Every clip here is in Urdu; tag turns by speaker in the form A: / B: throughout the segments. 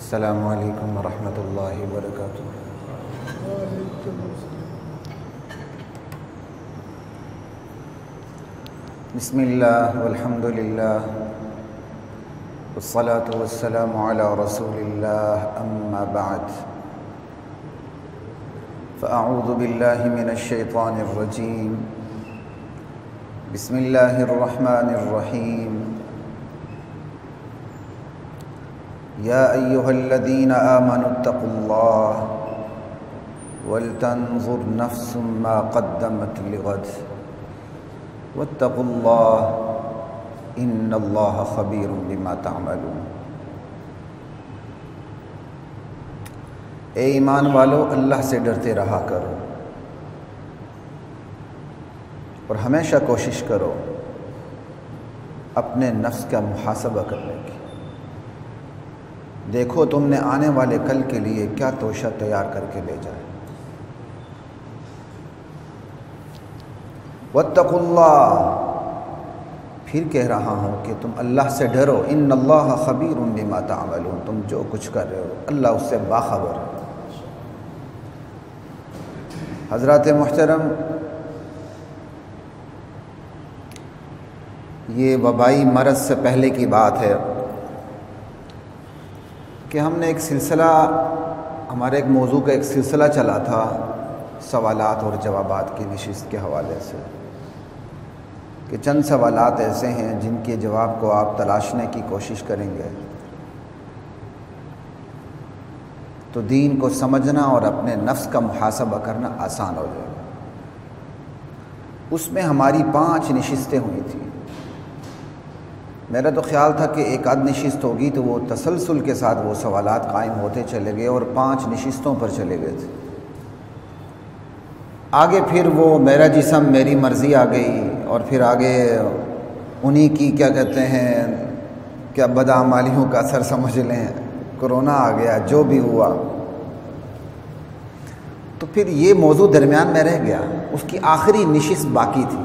A: السلام علیکم ورحمۃ اللہ وبرکاتہ۔ بسم اللہ والحمد للہ والصلاة والسلام علی رسول اللہ، اما بعد فاعوذ باللہ من الشیطان الرجیم، بسم اللہ الرحمن الرحیم۔ یا ایہا الذین آمنوا اتقوا اللہ ولتنظر نفس ما قدمت لغد واتقوا اللہ ان اللہ خبیر بما تعملون۔ اے ایمان والو، اللہ سے ڈرتے رہا کرو اور ہمیشہ کوشش کرو اپنے نفس کا محاسبہ کرنے کی۔ دیکھو تم نے آنے والے کل کے لیے کیا توشہ تیار کر کے لے جائے۔ واتقوا اللہ، پھر کہہ رہا ہوں کہ تم اللہ سے ڈرو، ان اللہ خبیر بما تعملون، تم جو کچھ کر رہے ہو اللہ اس سے باخبر ہے۔ حضرات محترم، یہ وبائی مرض سے پہلے کی بات ہے کہ ہم نے ایک سلسلہ، ہمارے ایک موضوع کا ایک سلسلہ چلا تھا سوالات اور جوابات کی نشست کے حوالے سے، کہ چند سوالات ایسے ہیں جن کے جواب کو آپ تلاشنے کی کوشش کریں گے تو دین کو سمجھنا اور اپنے نفس کا محاسبہ کرنا آسان ہو جائے گا۔ اس میں ہماری 5 نشستیں ہوئی تھیں۔ میرا تو خیال تھا کہ ایک آدھ نشست ہوگی تو وہ تسلسل کے ساتھ وہ سوالات قائم ہوتے چلے گئے اور 5 نشستوں پر چلے گئے تھے۔ آگے پھر وہ میرا جسم میری مرضی آ گئی، اور پھر آگے انہی کی کیا کہتے ہیں، کیا بدعمالیوں کا اثر سمجھ لیں، کرونا آ گیا، جو بھی ہوا، تو پھر یہ موضوع درمیان میں رہ گیا۔ اس کی آخری نشست باقی تھی۔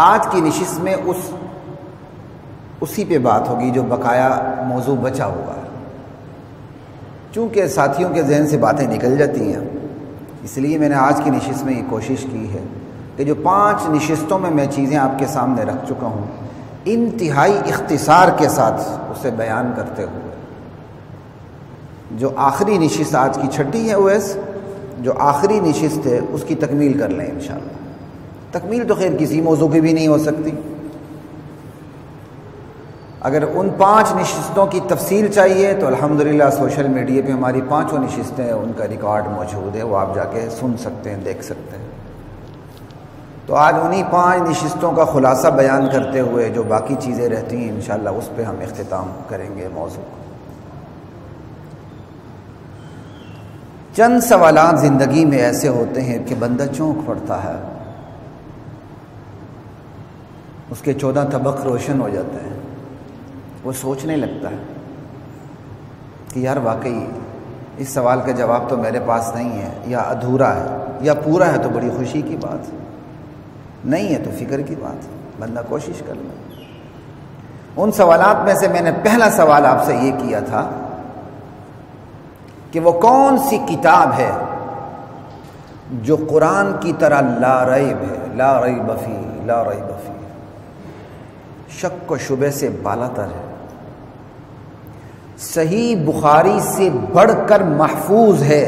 A: آج کی نشست میں اسی پہ بات ہوگی جو بقایا موضوع بچا ہوا ہے، چونکہ ساتھیوں کے ذہن سے باتیں نکل جاتی ہیں، اس لیے میں نے آج کی نشست میں یہ کوشش کی ہے کہ جو 5 نشستوں میں میں چیزیں آپ کے سامنے رکھ چکا ہوں، انتہائی اختصار کے ساتھ اسے بیان کرتے ہوئے جو آخری نشست آج کی چھٹی ہے، اویس جو آخری نشست ہے اس کی تکمیل کر لیں انشاءاللہ۔ تکمیل تو خیر کسی موضوع کی بھی نہیں ہو سکتی۔ اگر ان 5 نشستوں کی تفصیل چاہیے تو الحمدللہ سوشل میڈیا پہ ہماری 5 نشستیں ان کا ریکارڈ موجود ہے، وہ آپ جا کے سن سکتے ہیں، دیکھ سکتے ہیں۔ تو آج انہی 5 نشستوں کا خلاصہ بیان کرتے ہوئے جو باقی چیزیں رہتی ہیں انشاءاللہ اس پہ ہم اختتام کریں گے موضوع کو۔ چند سوالات زندگی میں ایسے ہوتے ہیں کہ بندہ چونک پڑتا ہے، اس کے 14 طبق روشن ہو جاتے ہیں، وہ سوچنے لگتا ہے کہ یار واقعی اس سوال کا جواب تو میرے پاس نہیں ہے، یا ادھورا ہے، یا پورا ہے تو بڑی خوشی کی بات، نہیں ہے تو فکر کی بات، بندہ کوشش کر لے۔ ان سوالات میں سے میں نے پہلا سوال آپ سے یہ کیا تھا کہ وہ کون سی کتاب ہے جو قرآن کی طرح لا ریب ہے، لا ریب فی، لا ریب فی، شک و شبہ سے بالا تر ہے، صحیح بخاری سے بڑھ کر محفوظ ہے،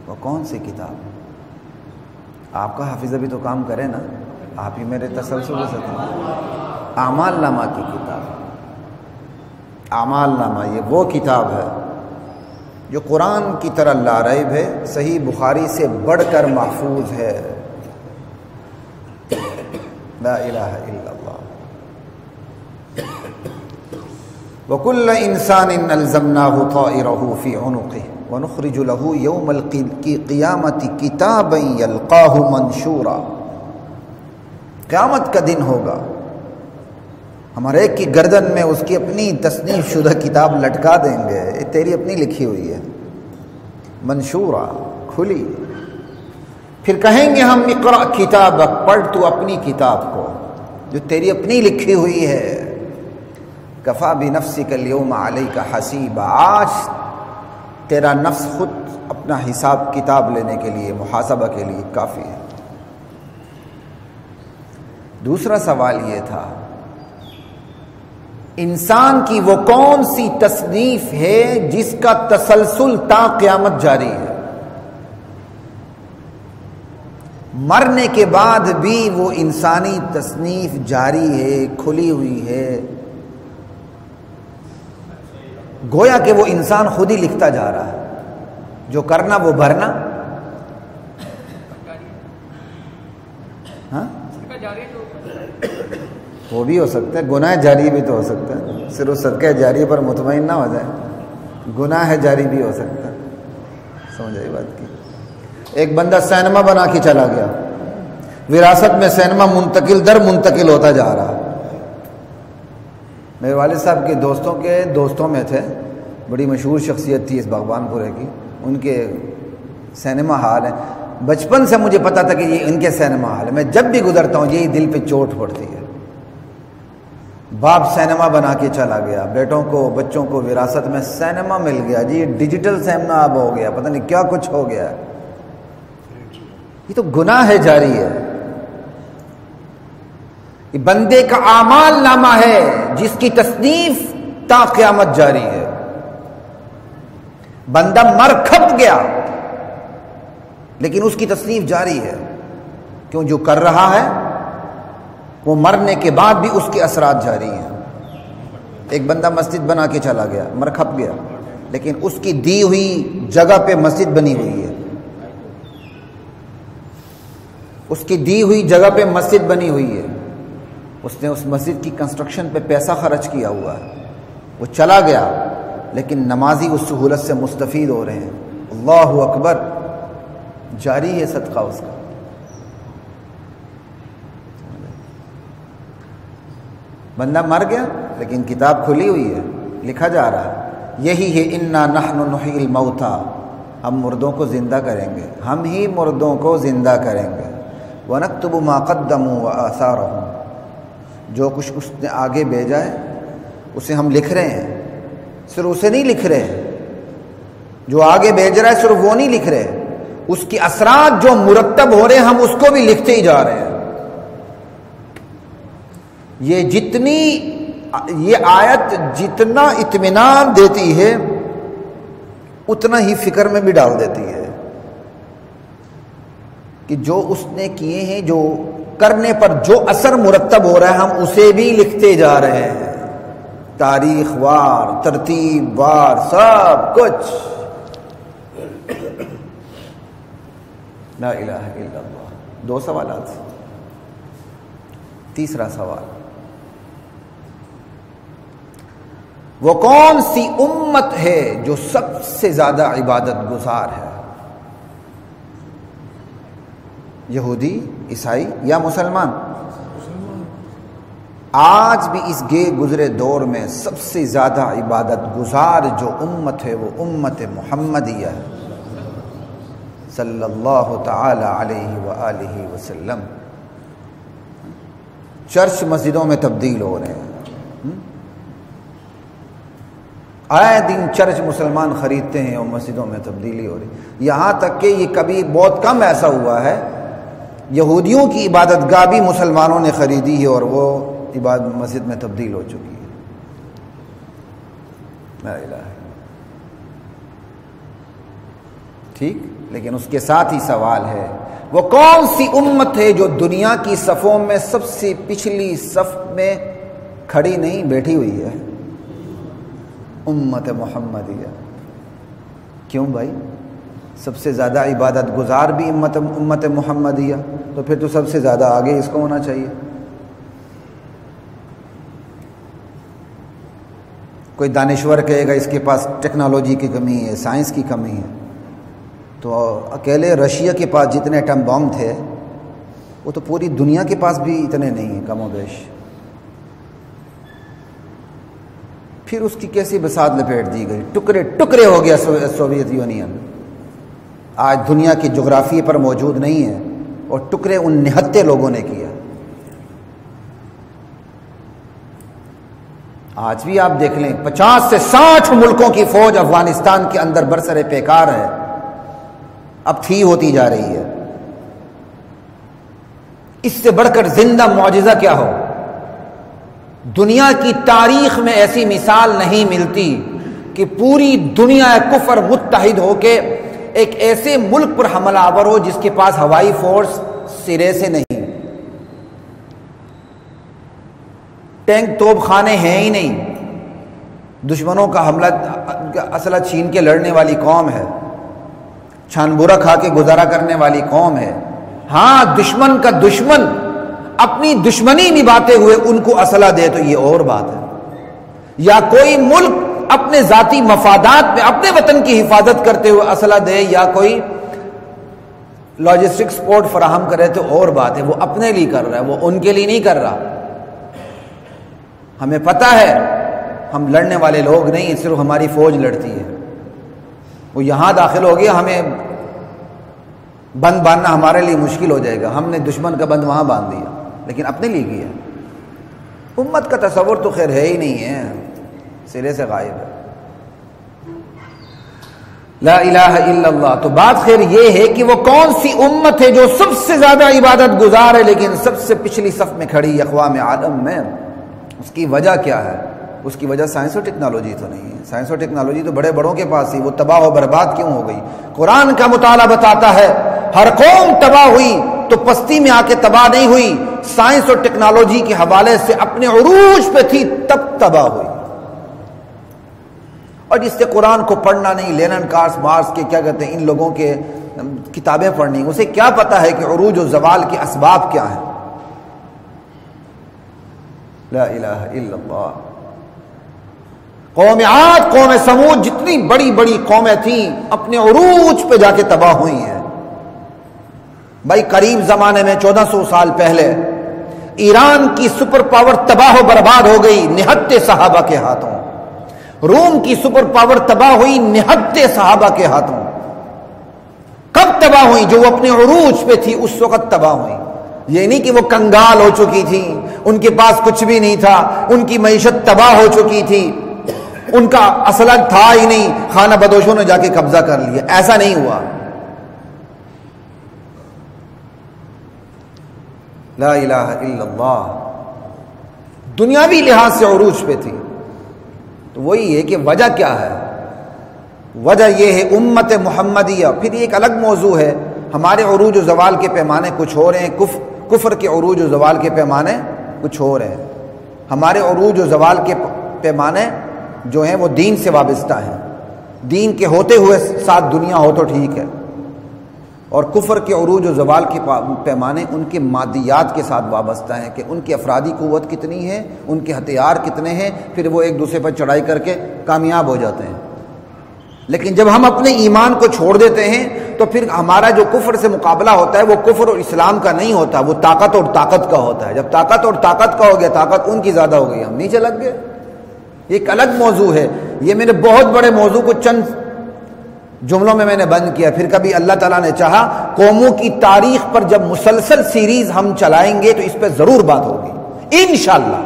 A: وہ کون سی کتاب ہے؟ آپ کا حافظ ابھی تو کام کرے نا، آپ ہی میرے تسلسل ہو سکتے ہیں۔ اعمال نامہ کی کتاب، اعمال نامہ یہ وہ کتاب ہے جو قرآن کی طرح لا ریب ہے، صحیح بخاری سے بڑھ کر محفوظ ہے۔ لا الہ الا اللہ۔ وَكُلَّ إِنسَانٍ أَلْزَمْنَاهُ طَائِرَهُ فِي عُنُقِهِ وَنُخْرِجُ لَهُ يَوْمَ الْقِيَامَةِ كِتَابًا يَلْقَاهُ مَنشُورًا۔ قیامت کا دن ہوگا، ہمارے ایک کی گردن میں اس کی اپنی تصنیف شدہ کتاب لٹکا دیں گے، تیری اپنی لکھی ہوئی ہے، منشورا، کھلی۔ پھر کہیں گے ہم اقرأ کتابک، پڑھ تو اپنی کتاب کو جو تیری اپنی لکھی ہوئی ہے، کفا بنفسک الیوم علیک حسیبا، آج تیرا نفس خود اپنا حساب کتاب لینے کے لیے، محاسبہ کے لیے کافی ہے۔ دوسرا سوال یہ تھا، انسان کی وہ کون سی تصنیف ہے جس کا تسلسل تا قیامت جاری ہے؟ مرنے کے بعد بھی وہ انسانی تصنیف جاری ہے، کھلی ہوئی ہے، گویا کہ وہ انسان خود ہی لکھتا جا رہا ہے، جو کرنا وہ بھرنا۔ ہاں وہ بھی ہو سکتا ہے، گناہ جاری بھی تو ہو سکتا ہے، صرف صدقہ جاری پر مطمئن نہ ہو جائے، گناہ جاری بھی ہو سکتا ہے۔ سمجھ آئی بات کی؟ ایک بندہ سینما بنا کے چلا گیا، وراثت میں سینما منتقل در منتقل ہوتا جا رہا۔ میرے والد صاحب کے دوستوں میں تھے، بڑی مشہور شخصیت تھی اس باغبان پورے کی، ان کے سینما ہال ہے۔ بچپن سے مجھے پتا تھا کہ یہ ان کے سینما ہال ہے، میں جب بھی گزرتا ہوں یہی دل پہ چوٹ پڑتی ہے۔ باپ سینما بنا کے چلا گیا، بچوں کو وراثت میں سینما مل گیا، جی ڈیجیٹل سینما اب ہو گیا، پتہ نہیں کیا کچھ ہو گیا۔ یہ تو گناہ ہے جاری ہے، یہ بندے کا اعمال نامہ ہے جس کی تصنیف تا قیامت جاری ہے۔ بندہ مر کھپ گیا لیکن اس کی تصنیف جاری ہے، کیوں؟ جو کر رہا ہے وہ مرنے کے بعد بھی اس کے اثرات جاری ہیں۔ ایک بندہ مسجد بنا کے چلا گیا، مر کھپ گیا، لیکن اس کی دی ہوئی جگہ پہ مسجد بنی ہوئی ہے، اس کی دی ہوئی جگہ پہ مسجد بنی ہوئی ہے، اس نے اس مسجد کی کنسٹرکشن پہ پیسہ خرچ کیا ہوا ہے، وہ چلا گیا لیکن نمازی اس سہولت سے مستفید ہو رہے ہیں۔ اللہ اکبر، جاری ہے صدقہ اس کا۔ بندہ مر گیا لیکن کتاب کھلی ہوئی ہے، لکھا جا رہا ہے۔ یہی ہے انا نحن نحیی الموتى، ہم مردوں کو زندہ کریں گے، ہم ہی مردوں کو زندہ کریں گے۔ ونکتب ما قدموا وآثارهم، جو کچھ اس نے آگے بھیجا ہے اسے ہم لکھ رہے ہیں، صرف اسے نہیں لکھ رہے، جو آگے بھیج رہا ہے صرف وہ نہیں لکھ رہے، اس کے اثرات جو مرتب ہو رہے ہیں ہم اس کو بھی لکھتے ہی جا رہے ہیں۔ یہ آیت جتنا اطمینان دیتی ہے اتنا ہی فکر میں بھی ڈال دیتی ہے کہ جو اس نے کیے ہیں، جو کرنے پر جو اثر مرتب ہو رہا ہے ہم اسے بھی لکھتے جا رہے ہیں، تاریخ وار، ترتیب وار، سب کچھ۔ لا الہ الا اللہ۔ 2 سوالات۔ تیسرا سوال، وہ کون سی امت ہے جو سب سے زیادہ عبادت گزار ہے؟ یہودی، عیسائی یا مسلمان؟ آج بھی اس گزرے دور میں سب سے زیادہ عبادت گزار جو امت ہے وہ امت محمدیہ ہے صلی اللہ تعالی علیہ وآلہ وسلم۔ چرچ مسجدوں میں تبدیل ہو رہے ہیں، آئے دن چرچ مسلمان خریدتے ہیں اور مسجدوں میں تبدیلی ہو رہی، یہاں تک کہ یہ کبھی بہت کم ایسا ہوا ہے یہودیوں کی عبادت گاہ بھی مسلمانوں نے خریدی ہے اور وہ عبادت مسجد میں تبدیل ہو چکی ہے۔ لا الہ، ٹھیک، لیکن اس کے ساتھ ہی سوال ہے وہ کون سی امت ہے جو دنیا کی صفوں میں سب سے پچھلی صف میں کھڑی نہیں، بیٹھی ہوئی ہے؟ امت محمدیہ۔ کیوں بھائی؟ سب سے زیادہ عبادت گزار بھی امت محمدیہ، تو پھر تو سب سے زیادہ آگے اس کو ہونا چاہیے۔ کوئی دانشور کہے گا اس کے پاس ٹیکنالوجی کی کمی ہے، سائنس کی کمی ہے، تو اکیلے رشیا کے پاس جتنے ایٹم بم تھے وہ تو پوری دنیا کے پاس بھی اتنے نہیں ہیں، کم و بیش۔ پھر اس کی کیسی بساط لپیٹ دی گئی، ٹکڑے ٹکڑے ہو گیا سوویت یونین، آج دنیا کے جغرافیے پر موجود نہیں ہے، اور ٹکڑے ان نہتے لوگوں نے کیا۔ آج بھی آپ دیکھ لیں 50 سے 60 ملکوں کی فوج افغانستان کے اندر برسر پیکار ہے، اب تھی ہوتی جا رہی ہے۔ اس سے بڑھ کر زندہ معجزہ کیا ہو؟ دنیا کی تاریخ میں ایسی مثال نہیں ملتی کہ پوری دنیا کفر متحد ہو کے ایک ایسے ملک پر حملہ آور ہو جس کے پاس ہوائی فورس سرے سے نہیں، ٹینک توپ خانے ہیں ہی نہیں، دشمنوں کا حملہ اسلحہ چھین کے لڑنے والی قوم ہے، چھان برا کھا کے گزارا کرنے والی قوم ہے۔ ہاں دشمن کا دشمن اپنی دشمنی نبھاتے ہوئے ان کو اسلحہ دے تو یہ اور بات ہے، یا کوئی ملک اپنے ذاتی مفادات میں اپنے وطن کی حفاظت کرتے ہوئے اسلحہ دے یا کوئی لاجسٹک سپورٹ فراہم کرے تو اور بات ہے، وہ اپنے لیے کر رہا ہے، وہ ان کے لیے نہیں کر رہا۔ ہمیں پتہ ہے ہم لڑنے والے لوگ نہیں، صرف ہماری فوج لڑتی ہے، وہ یہاں داخل ہو گیا ہمیں بند باندھنا ہمارے لیے مشکل ہو جائے گا، ہم نے دشمن کا بند وہاں باندھ دیا، لیکن اپنے لیے کیا۔ امت کا تصور تو خیر ہے ہی نہیں ہے، سرے سے غائب ہے۔ لا الہ الا اللہ۔ تو بات خیر یہ ہے کہ وہ کون سی امت ہے جو سب سے زیادہ عبادت گزار ہے لیکن سب سے پچھلی صف میں کھڑی اقوام عالم میں؟ اس کی وجہ کیا ہے؟ اس کی وجہ سائنس اور ٹیکنالوجی تو نہیں ہے، سائنس اور ٹیکنالوجی تو بڑے بڑوں کے پاس ہی، وہ تباہ و برباد کیوں ہو گئی؟ قرآن کا مطالعہ بتاتا ہے ہر قوم تباہ ہوئی تو پستی میں آ کے تباہ نہیں ہوئی، سائنس اور ٹیکنالوجی کے حوالے سے اپنے عروج پہ تھی تب تباہ ہوئی۔ اور جس سے قرآن کو پڑھنا نہیں، لینن کارس مارس کے کیا کہتے ہیں ان لوگوں کے کتابیں پڑھنی، اسے کیا پتا ہے کہ عروج و زوال کے اسباب کیا ہیں؟ لا الہ الا اللہ۔ قوم عاد، قوم سمود، جتنی بڑی بڑی قومیں تھیں اپنے عروج پہ جا کے تباہ ہوئی ہیں۔ بھائی قریب زمانے میں 1400 سال پہلے ایران کی سپر پاور تباہ و برباد ہو گئی نہتے صحابہ کے ہاتھوں، روم کی سپر پاور تباہ ہوئی نہتے صحابہ کے ہاتھوں۔ کب تباہ ہوئی؟ جو وہ اپنے عروج پہ تھی اس وقت تباہ ہوئی۔ یہ نہیں کہ وہ کنگال ہو چکی تھی، ان کے پاس کچھ بھی نہیں تھا، ان کی معیشت تباہ ہو چکی تھی، ان کا اسلحہ تھا ہی نہیں، خانہ بدوشوں نے جا کے قبضہ کر لیا، ایسا نہیں ہوا۔ لا الہ الا اللہ۔ دنیاوی لحاظ سے عروج پہ تھی۔ تو وہی ہے کہ وجہ کیا ہے؟ وجہ یہ ہے امت محمدیہ۔ پھر یہ ایک الگ موضوع ہے، ہمارے عروج و زوال کے پیمانے کچھ ہو رہے ہیں، کفر کے عروج و زوال کے پیمانے کچھ ہو رہے ہیں۔ ہمارے عروج و زوال کے پیمانے جو ہیں وہ دین سے وابستہ ہیں، دین کے ہوتے ہوئے ساتھ دنیا ہو تو ٹھیک ہے، اور کفر کے عروج و زوال کے پیمانے ان کے مادیات کے ساتھ وابستہ ہیں کہ ان کی افرادی قوت کتنی ہے، ان کے ہتھیار کتنے ہیں، پھر وہ ایک دوسرے پر چڑھائی کر کے کامیاب ہو جاتے ہیں۔ لیکن جب ہم اپنے ایمان کو چھوڑ دیتے ہیں تو پھر ہمارا جو کفر سے مقابلہ ہوتا ہے وہ کفر اور اسلام کا نہیں ہوتا، وہ طاقت اور طاقت کا ہوتا ہے۔ جب طاقت اور طاقت کا ہو گیا، طاقت ان کی زیادہ ہو گئی، ہم نیچے لگ گئے۔ یہ ایک الگ موضوع ہے، یہ میرے بہت بڑے موضوع کو چند جملوں میں نے بند کیا۔ پھر کبھی اللہ تعالیٰ نے چاہا قوموں کی تاریخ پر جب مسلسل سیریز ہم چلائیں گے تو اس پہ ضرور بات ہوگی انشاءاللہ۔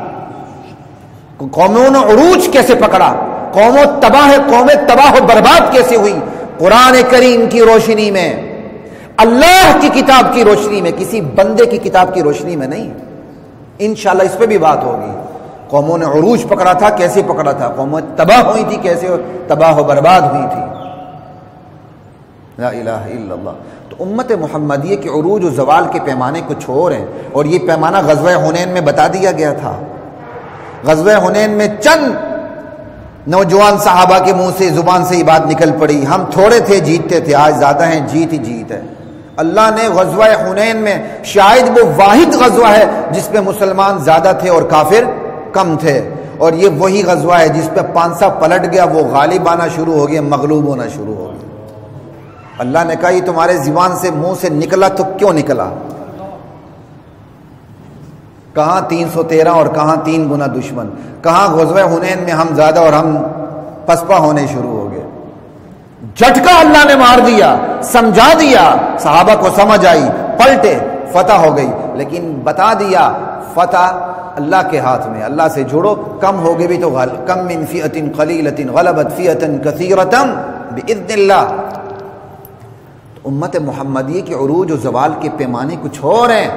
A: قوموں نے عروج کیسے پکڑا، قومیں تباہ و برباد کیسے ہوئی، قرآن کریم کی روشنی میں، اللہ کی کتاب کی روشنی میں، کسی بندے کی کتاب کی روشنی میں نہیں۔ انشاءاللہ اس پہ بھی بات ہوگی۔ قوموں نے عروج پکڑا تھا، کیسے پکڑا تھا، قومیں تباہ ہوئی تھی، کیسے تباہ و برباد ہوئی تھی۔ لا الہ الا اللہ۔ تو امت محمدیہ کے عروج و زوال کے پیمانے کچھ اور ہیں، اور یہ پیمانہ غزوہ حنین میں بتا دیا گیا تھا۔ غزوہ حنین میں چند نوجوان صحابہ کے منہ سے زبان سے یہ بات نکل پڑی، ہم تھوڑے تھے جیتتے تھے، آج زیادہ ہیں، جیت ہی جیت ہے۔ اللہ نے غزوہ حنین میں شاید وہ واحد غزوہ ہے جس پہ مسلمان زیادہ تھے اور کافر کم تھے، اور یہ وہی غزوہ ہے جس پہ پانسا پلٹ گیا، وہ غالب آنا شروع ہو گیا، مغلوب ہونا شروع ہو گیا۔ اللہ نے کہا یہ تمہارے زبان سے منہ سے نکلا تو کیوں نکلا؟ کہاں 313 اور کہاں 3 گنا دشمن، کہاں غزوہ حنین میں ہم زیادہ اور ہم پسپا ہونے شروع ہو گئے۔ جھٹکا اللہ نے مار دیا، سمجھا دیا، صحابہ کو سمجھ آئی، پلٹے، فتح ہو گئی، لیکن بتا دیا فتح اللہ کے ہاتھ میں، اللہ سے جڑو، کم ہوگے بھی تو کم من فئۃ قلیلۃ غلبت فئۃ کثیرۃ باذن اللہ۔ تو امت محمدیہ کے عروج و زوال کے پیمانے کچھ اور ہیں۔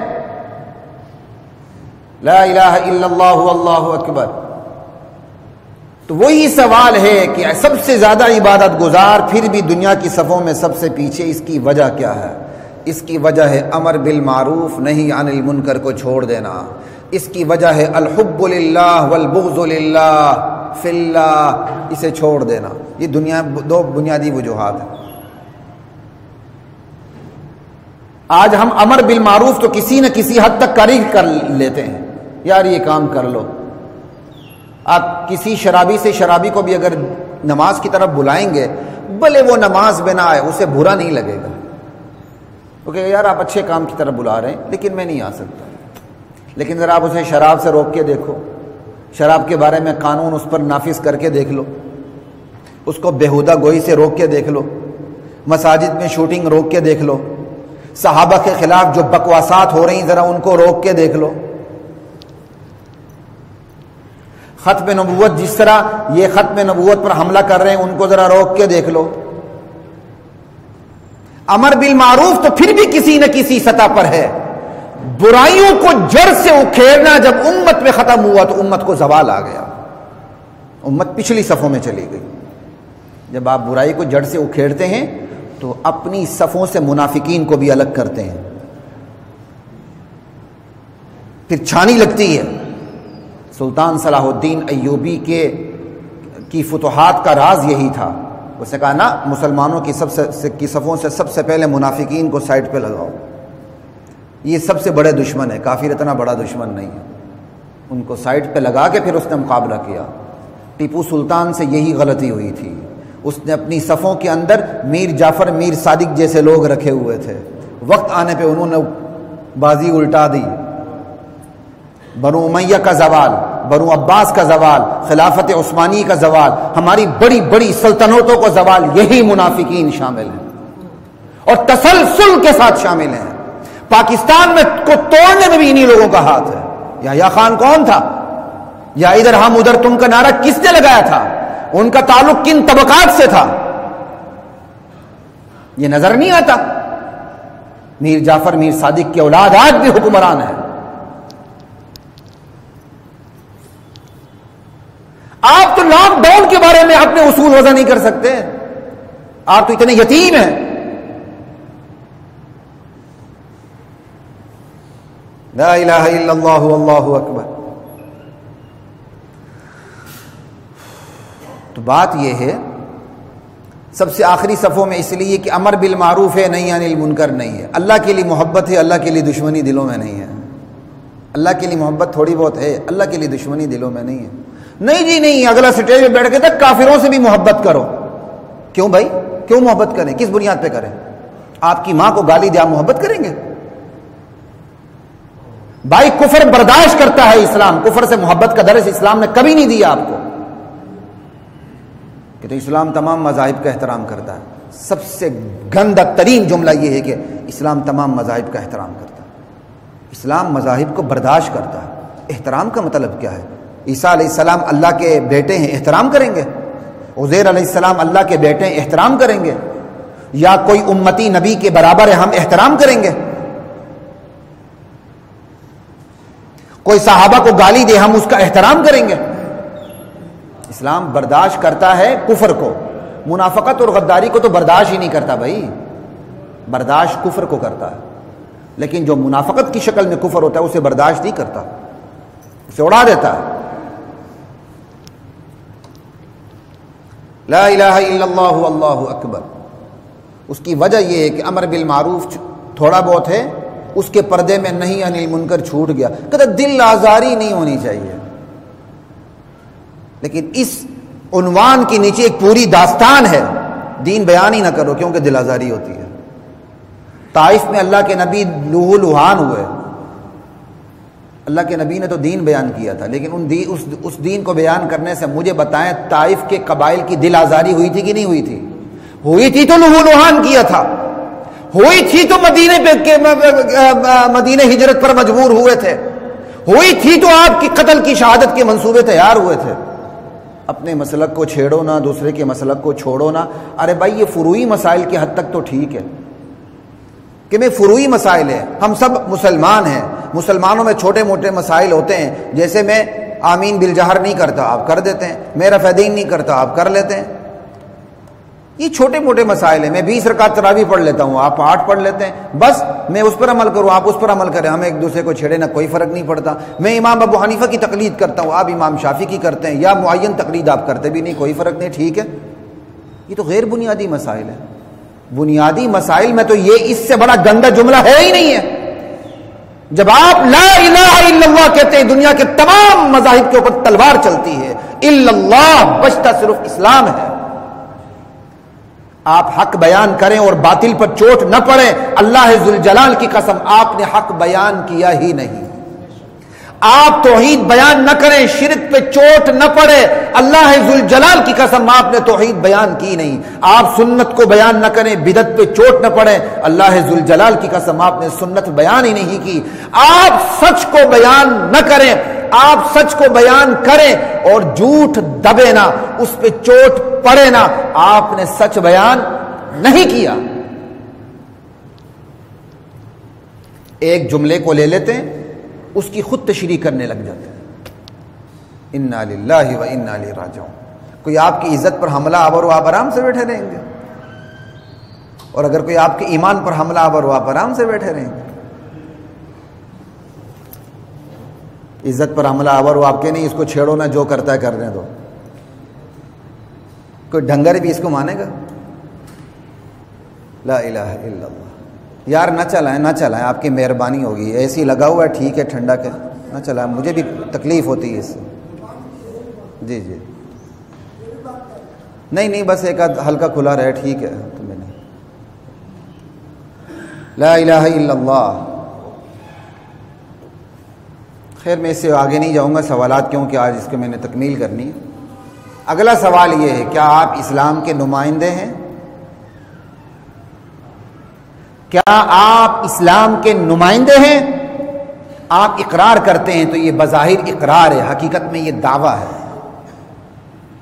A: لا الہ الا اللہ واللہ اکبر۔ تو وہی سوال ہے کہ سب سے زیادہ عبادت گزار پھر بھی دنیا کی صفوں میں سب سے پیچھے، اس کی وجہ کیا ہے؟ اس کی وجہ ہے امر بالمعروف نہی عن المنکر کو چھوڑ دینا، اس کی وجہ ہے الحب للہ والبغض للہ فی اللہ، اسے چھوڑ دینا۔ یہ دو بنیادی وجوہات ہیں۔ آج ہم امر بالمعروف تو کسی نہ کسی حد تک کر لیتے ہیں، یار یہ کام کر لو۔ آپ کسی شرابی سے شرابی کو بھی اگر نماز کی طرف بلائیں گے، بھلے وہ نماز میں نہ آئے، اسے برا نہیں لگے گا، کیونکہ یار آپ اچھے کام کی طرف بلا رہے ہیں لیکن میں نہیں آ سکتا۔ لیکن ذرا آپ اسے شراب سے روک کے دیکھو، شراب کے بارے میں قانون اس پر نافذ کر کے دیکھ لو، اس کو بیہودہ گوئی سے روک کے دیکھ لو، مساجد میں شوٹنگ روک کے دیکھ لو، صحابہ کے خلاف جو بکواسات ہو رہی ہیں ذرا ان کو روک کے دیکھ لو، ختم نبوت جس طرح یہ ختم نبوت پر حملہ کر رہے ہیں ان کو ذرا روک کے دیکھ لو۔ امر بالمعروف تو پھر بھی کسی نہ کسی سطح پر ہے، برائیوں کو جڑ سے اکھیڑنا جب امت میں ختم ہوا تو امت کو زوال آ گیا، امت پچھلی صفوں میں چلی گئی۔ جب آپ برائی کو جڑ سے اکھیڑتے ہیں تو اپنی صفوں سے منافقین کو بھی الگ کرتے ہیں، پھر چھانی لگتی ہے۔ سلطان صلاح الدین ایوبی کی فتوحات کا راز یہی تھا، اس نے کہا نا مسلمانوں کی صفوں سے سب سے پہلے منافقین کو سائڈ پہ لگاؤ، یہ سب سے بڑے دشمن ہے، کافر اتنا بڑا دشمن نہیں ہے، ان کو سائڈ پہ لگا کے پھر اس نے مقابلہ کیا۔ ٹیپو سلطان سے یہی غلطی ہوئی تھی، اس نے اپنی صفوں کے اندر میر جعفر میر صادق جیسے لوگ رکھے ہوئے تھے، وقت آنے پہ انہوں نے بازی الٹا دی۔ بنو امیہ کا زوال، بنو عباس کا زوال، خلافت عثمانی کا زوال، ہماری بڑی بڑی سلطنتوں کا زوال، یہی منافقین شامل ہیں اور تسلسل کے ساتھ شامل ہیں۔ پاکستان میں کو توڑنے میں بھی انہی لوگوں کا ہاتھ ہے۔ یحییٰ خان کون تھا؟ یا ادھر ہم ادھر تم کا نعرہ کس نے لگایا تھا؟ ان کا تعلق کن طبقات سے تھا؟ یہ نظر نہیں آتا۔ میر جعفر میر صادق کی اولاد آج بھی حکمران ہے۔ آپ تو لاک ڈاؤن کے بارے میں اپنے اصول وضع نہیں کر سکتے، آپ تو اتنے یتیم ہیں۔ لا الہ الا اللہ واللہ اکبر۔ تو بات یہ ہے سب سے آخری صفوں میں، اس لیے کہ امر بالمعروف ہے نہیں انل منکر نہیں ہے، اللہ کے لیے محبت ہے، اللہ کے لیے دشمنی دلوں میں نہیں ہے۔ اللہ کے لیے محبت تھوڑی بہت ہے، اللہ کے لیے دشمنی دلوں میں نہیں ہے۔ نہیں جی نہیں، اگلا سٹیج میں بیٹھ کے تک کافروں سے بھی محبت کرو۔ کیوں بھائی، کیوں محبت کریں؟ کس بنیاد پہ کریں؟ آپ کی ماں کو گالی دیا محبت کریں گے؟ بھائی کفر برداشت کرتا ہے اسلام، کفر سے محبت کا درس اسلام نے کبھی نہیں دیا آپ کو، کہ تو اسلام تمام مذاہب کا احترام کرتا ہے۔ سب سے گندہ ترین جملہ یہ ہے کہ اسلام تمام مذاہب کا احترام کرتا ہے۔ اسلام مذاہب کو برداشت کرتا ہے۔ احترام کا مطلب کیا ہے؟ عیسیٰ علیہ السلام اللہ کے بیٹے ہیں، احترام کریں گے؟ عزیر علیہ السلام اللہ کے بیٹے ہیں، احترام کریں گے؟ یا کوئی امتی نبی کے برابر ہے، ہم احترام کریں گے؟ کوئی صحابہ کو گالی دے، ہم اس کا احترام کریں گے؟ اسلام برداشت کرتا ہے کفر کو، منافقت اور غداری کو تو برداشت ہی نہیں کرتا بھائی، برداشت کفر کو کرتا ہے، لیکن جو منافقت کی شکل میں کفر ہوتا ہے اسے برداشت نہیں کرتا، اسے اڑا دیتا ہے۔ لا الہ الا اللہ واللہ اکبر۔ اس کی وجہ یہ ہے کہ امر بالمعروف تھوڑا بہت ہے، اس کے پردے میں نہیں عن المنکر چھوٹ گیا، کہتا دل آزاری نہیں ہونی چاہیے، لیکن اس عنوان کے نیچے ایک پوری داستان ہے، دین بیان ہی نہ کرو کیونکہ دل آزاری ہوتی ہے۔ طائف میں اللہ کے نبی لوہ لوہان ہوئے، اللہ کے نبی نے تو دین بیان کیا تھا، لیکن اس دین کو بیان کرنے سے مجھے بتائیں طائف کے قبائل کی دل آزاری ہوئی تھی کہ نہیں ہوئی تھی؟ ہوئی تھی تو لوہ لوہان کیا تھا، ہوئی تھی تو مدینے ہجرت پر مجبور ہوئے تھے، ہوئی تھی تو آپ کی قتل کی شہادت کے منصوبے تیار ہوئے تھے. اپنے مسلک کو چھیڑو نہ، دوسرے کے مسلک کو چھوڑو نہ. ارے بھائی یہ فروعی مسائل کی حد تک تو ٹھیک ہے کہ میں فروعی مسائل ہیں، ہم سب مسلمان ہیں، مسلمانوں میں چھوٹے موٹے مسائل ہوتے ہیں، جیسے میں آمین بالجہر نہیں کرتا آپ کر دیتے ہیں، میں رفع دین نہیں کرتا آپ کر لیتے ہیں. یہ چھوٹے موٹے مسائل ہیں. میں 20 رکعت تراویح پڑھ لیتا ہوں، آپ 8 پڑھ لیتے ہیں، بس میں اس پر عمل کروں آپ اس پر عمل کریں، ہمیں ایک دوسرے کو چھیڑے نہ، کوئی فرق نہیں پڑتا. میں امام ابو حنیفہ کی تقلید کرتا ہوں، آپ امام شافعی کی کرتے ہیں، یا معین تقلید آپ کرتے بھی نہیں، کوئی فرق نہیں، ٹھیک ہے. یہ تو غیر بنیادی مسائل ہیں. بنیادی مسائل میں تو یہ اس سے بڑا گندا جملہ ہے ہی نہیں ہے. جب آپ لا الہ الا اللہ کہتے ہیں، دنیا کے تمام مذاہب کے اوپر تلوار چلتی ہے، الا اللہ، بچتا صرف اسلام ہے. آپ حق بیان کریں اور باطل پر چوٹ نہ پڑے، اللہ ذوالجلال کی قسم آپ نے حق بیان کیا ہی نہیں. آپ توحید بیان نہ کریں، شرک پہ چوٹ نہ پڑے، اللہ ذوالجلال کی قسم آپ نے توحید بیان کی نہیں. آپ سنت کو بیان نہ کریں، بدعت پہ چوٹ نہ پڑے، اللہ ذوالجلال کی قسم آپ نے سنت بیان ہی نہیں کی. آپ سچ کو بیان نہ کریں، آپ سچ کو بیان کریں اور جھوٹ دبے نہ، اس پہ چوٹ پڑے نہ، آپ نے سچ بیان نہیں کیا. ایک جملے کو لے لیتے ہیں، اس کی خود تشریح کرنے لگ جاتے ہیں. انا للہ و انا الیہ راجعون. کوئی آپ کی عزت پر حملہ آور ہو آپ آرام سے بیٹھے رہیں گے، اور اگر کوئی آپ کے ایمان پر حملہ آور ہو آپ آرام سے بیٹھے رہیں گے. عزت پر حملہ آور ہو آپ کے نہیں اس کو چھیڑو نہ، جو کرتا ہے کرنے دو. کوئی ڈھنگر بھی اس کو مانے گا؟ لا الہ الا اللہ. یار نہ چلائیں نہ چلائیں، آپ کی مہربانی ہوگی، ایسی لگا ہوا ہے ٹھیک ہے، ٹھنڈا کے نہ چلائیں، مجھے بھی تکلیف ہوتی ہے اس سے. جی جی نہیں بس ایک ہلکا کھلا رہے ٹھیک ہے. تمہیں نہیں، لا الہ الا اللہ. خیر میں اس سے آگے نہیں جاؤں گا سوالات، کیونکہ آج اس کو میں نے تکمیل کرنی ہے. اگلا سوال یہ ہے، کیا آپ اسلام کے نمائندے ہیں؟ کیا آپ اسلام کے نمائندے ہیں؟ آپ اقرار کرتے ہیں تو یہ بظاہر اقرار ہے، حقیقت میں یہ دعویٰ ہے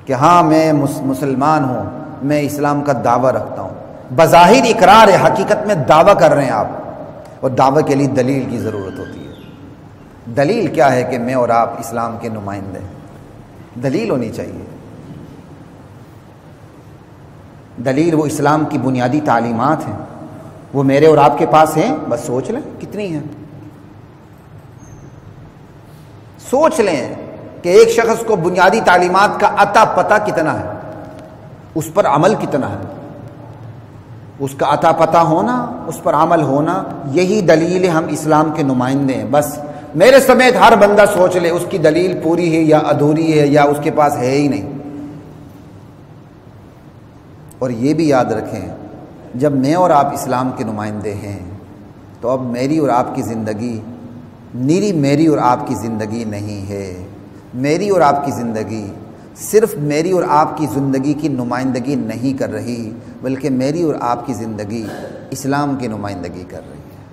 A: کہ ہاں میں مسلمان ہوں، میں اسلام کا دعویٰ رکھتا ہوں. بظاہر اقرار ہے، حقیقت میں دعویٰ کر رہے ہیں آپ، اور دعویٰ کے لیے دلیل کی ضرورت ہوتی ہے. دلیل کیا ہے کہ میں اور آپ اسلام کے نمائندے ہیں؟ دلیل ہونی چاہیے. دلیل وہ اسلام کی بنیادی تعلیمات ہیں، وہ میرے اور آپ کے پاس ہیں. بس سوچ لیں کتنی ہیں، سوچ لیں کہ ایک شخص کو بنیادی تعلیمات کا عطا پتہ کتنا ہے، اس پر عمل کتنا ہے. اس کا عطا پتہ ہونا، اس پر عمل ہونا، یہی دلیل ہے ہم اسلام کے نمائندے ہیں. بس میرے سمیت ہر بندہ سوچ لے اس کی دلیل پوری ہے یا ادھوری ہے یا اس کے پاس ہے ہی نہیں. اور یہ بھی یاد رکھیں، جب میں اور آپ اسلام کے نمائندے ہیں تو اب میری اور آپ کی زندگی نیری میری اور آپ کی زندگی نہیں ہے. میری اور آپ کی زندگی صرف میری اور آپ کی زندگی کی نمائندگی نہیں کر رہی، بلکہ میری اور آپ کی زندگی اسلام کی نمائندگی کر رہی ہے.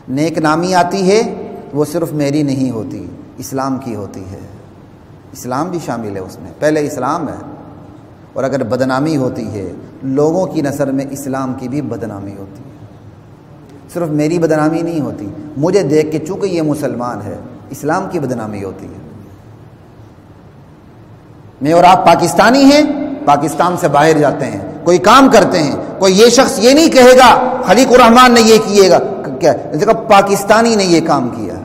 A: نیک نامی آتی ہے وہ صرف میری نہیں ہوتی، اسلام کی ہوتی ہے. اسلام بھی شامل ہے اس میں، پہلے اسلام ہے. اور اگر بدنامی ہوتی ہے لوگوں کی نظر میں اسلام کی بھی بدنامی ہوتی ہے. صرف میری بدنامی نہیں ہوتی، مجھے دیکھ کے چونکہ یہ مسلمان ہے اسلام کی بدنامی ہوتی ہے. میں اور آپ پاکستانی ہیں، پاکستان سے باہر جاتے ہیں، کوئی کام کرتے ہیں، کوئی یہ شخص یہ نہیں کہے گا خلیق الرحمان نے یہ کیے گا، کیا پاکستانی نے یہ کام کیا،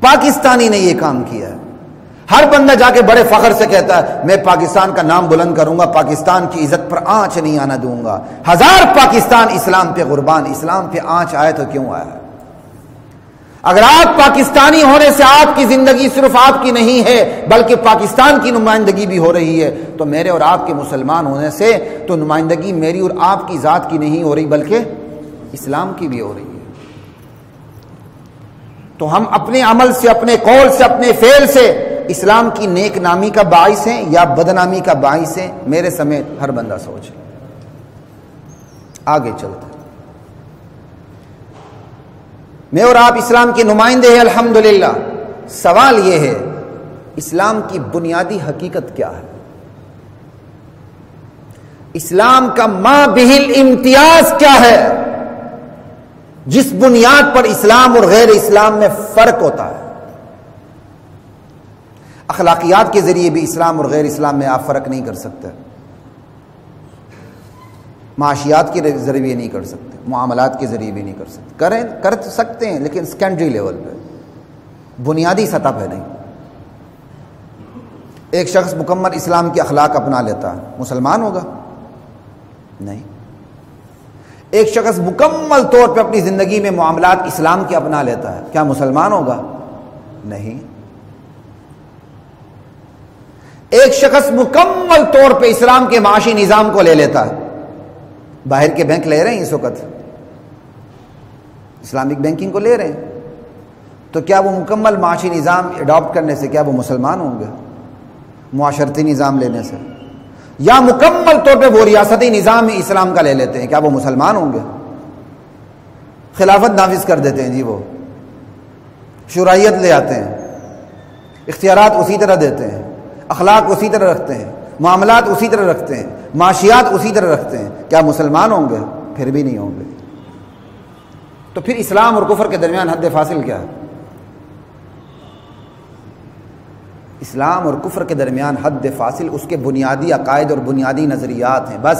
A: پاکستانی نے یہ کام کیا. ہر بندہ جا کے بڑے فخر سے کہتا ہے میں پاکستان کا نام بلند کروں گا، پاکستان کی عزت پر آنچ نہیں آنا دوں گا. 1000 پاکستان اسلام پہ قربان، اسلام پہ آنچ آئے تو کیوں آیا؟ اگر آپ پاکستانی ہونے سے آپ کی زندگی صرف آپ کی نہیں ہے بلکہ پاکستان کی نمائندگی بھی ہو رہی ہے، تو میرے اور آپ کے مسلمان ہونے سے تو نمائندگی میری اور آپ کی ذات کی نہیں ہو رہی بلکہ اسلام کی بھی ہو رہی ہے. تو ہم اپنے عمل سے، اپنے قول سے، اپنے فعل سے اسلام کی نیک نامی کا باعث ہیں یا بدنامی کا باعث ہیں؟ میرے سمیت ہر بندہ سوچ. آگے چلتے میں اور آپ اسلام کے نمائندے ہیں الحمدللہ. سوال یہ ہے اسلام کی بنیادی حقیقت کیا ہے؟ اسلام کا ما بہل امتیاز کیا ہے جس بنیاد پر اسلام اور غیر اسلام میں فرق ہوتا ہے؟ اخلاقیات کے ذریعے بھی اسلام اور غیر اسلام میں آپ فرق نہیں کر سکتے، معاشیات کے ذریعے نہیں کر سکتے، معاملات کے ذریعے بھی نہیں کر سکتے. کر سکتے ہیں لیکن سیکنڈری لیول پہ، بنیادی سطح پہ نہیں. ایک شخص مکمل اسلام کے اخلاق اپنا لیتا ہے، مسلمان ہوگا؟ نہیں. ایک شخص مکمل طور پہ اپنی زندگی میں معاملات اسلام کے اپنا لیتا ہے، کیا مسلمان ہوگا؟ نہیں. ایک شخص مکمل طور پہ اسلام کے معاشی نظام کو لے لیتا ہے، باہر کے بینک لے رہے ہیں اس وقت، اسلامک بینکنگ کو لے رہے ہیں، تو کیا وہ مکمل معاشی نظام اڈاپٹ کرنے سے کیا وہ مسلمان ہوں گے؟ معاشرتی نظام لینے سے، یا مکمل طور پہ وہ ریاستی نظام اسلام کا لے لیتے ہیں، کیا وہ مسلمان ہوں گے؟ خلافت نافذ کر دیتے ہیں جی، وہ شرعیت لے آتے ہیں، اختیارات اسی طرح دیتے ہیں، اخلاق اسی طرح رکھتے ہیں، معاملات اسی طرح رکھتے ہیں، معاشیات اسی طرح رکھتے ہیں، کیا مسلمان ہوں گے؟ پھر بھی نہیں ہوں گے. تو پھر اسلام اور کفر کے درمیان حد فاصل کیا ہے؟ اسلام اور کفر کے درمیان حد فاصل اس کے بنیادی عقائد اور بنیادی نظریات ہیں، بس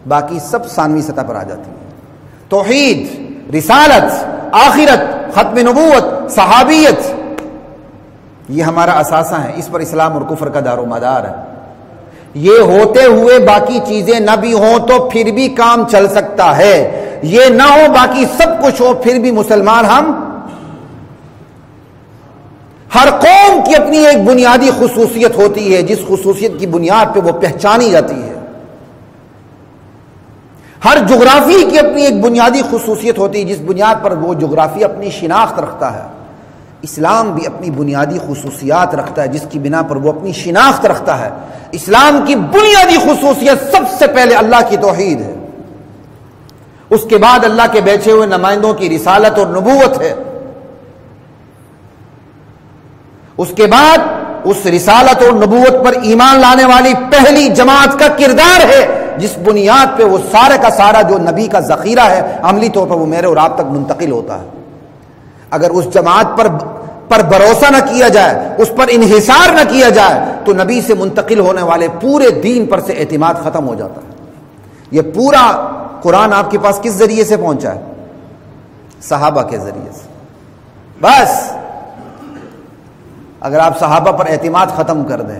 A: باقی سب ثانوی سطح پر آ جاتی ہیں. توحید، رسالت، آخرت، ختم نبوت، صحابیت، یہ ہمارا اثاثہ ہے، اس پر اسلام اور کفر کا دار و مدار ہے. یہ ہوتے ہوئے باقی چیزیں نہ بھی ہوں تو پھر بھی کام چل سکتا ہے، یہ نہ ہو باقی سب کچھ ہو پھر بھی مسلمان ہم. ہر قوم کی اپنی ایک بنیادی خصوصیت ہوتی ہے جس خصوصیت کی بنیاد پہ وہ پہچانی جاتی ہے. ہر جغرافی کی اپنی ایک بنیادی خصوصیت ہوتی ہے جس بنیاد پر وہ جغرافی اپنی شناخت رکھتا ہے. اسلام بھی اپنی بنیادی خصوصیات رکھتا ہے جس کی بنا پر وہ اپنی شناخت رکھتا ہے. اسلام کی بنیادی خصوصیت سب سے پہلے اللہ کی توحید ہے، اس کے بعد اللہ کے بیچے ہوئے نمائندوں کی رسالت اور نبوت ہے، اس کے بعد اس رسالت اور نبوت پر ایمان لانے والی پہلی جماعت کا کردار ہے جس بنیاد پہ وہ سارے کا سارا جو نبی کا ذخیرہ ہے عملی طور پر وہ میرے اور آپ تک منتقل ہوتا ہے. اگر اس جماعت پر بھروسہ نہ کیا جائے، اس پر انحصار نہ کیا جائے تو نبی سے منتقل ہونے والے پورے دین پر سے اعتماد ختم ہو جاتا ہے. یہ پورا قرآن آپ کے پاس کس ذریعے سے پہنچا ہے؟ صحابہ کے ذریعے سے. بس اگر آپ صحابہ پر اعتماد ختم کر دیں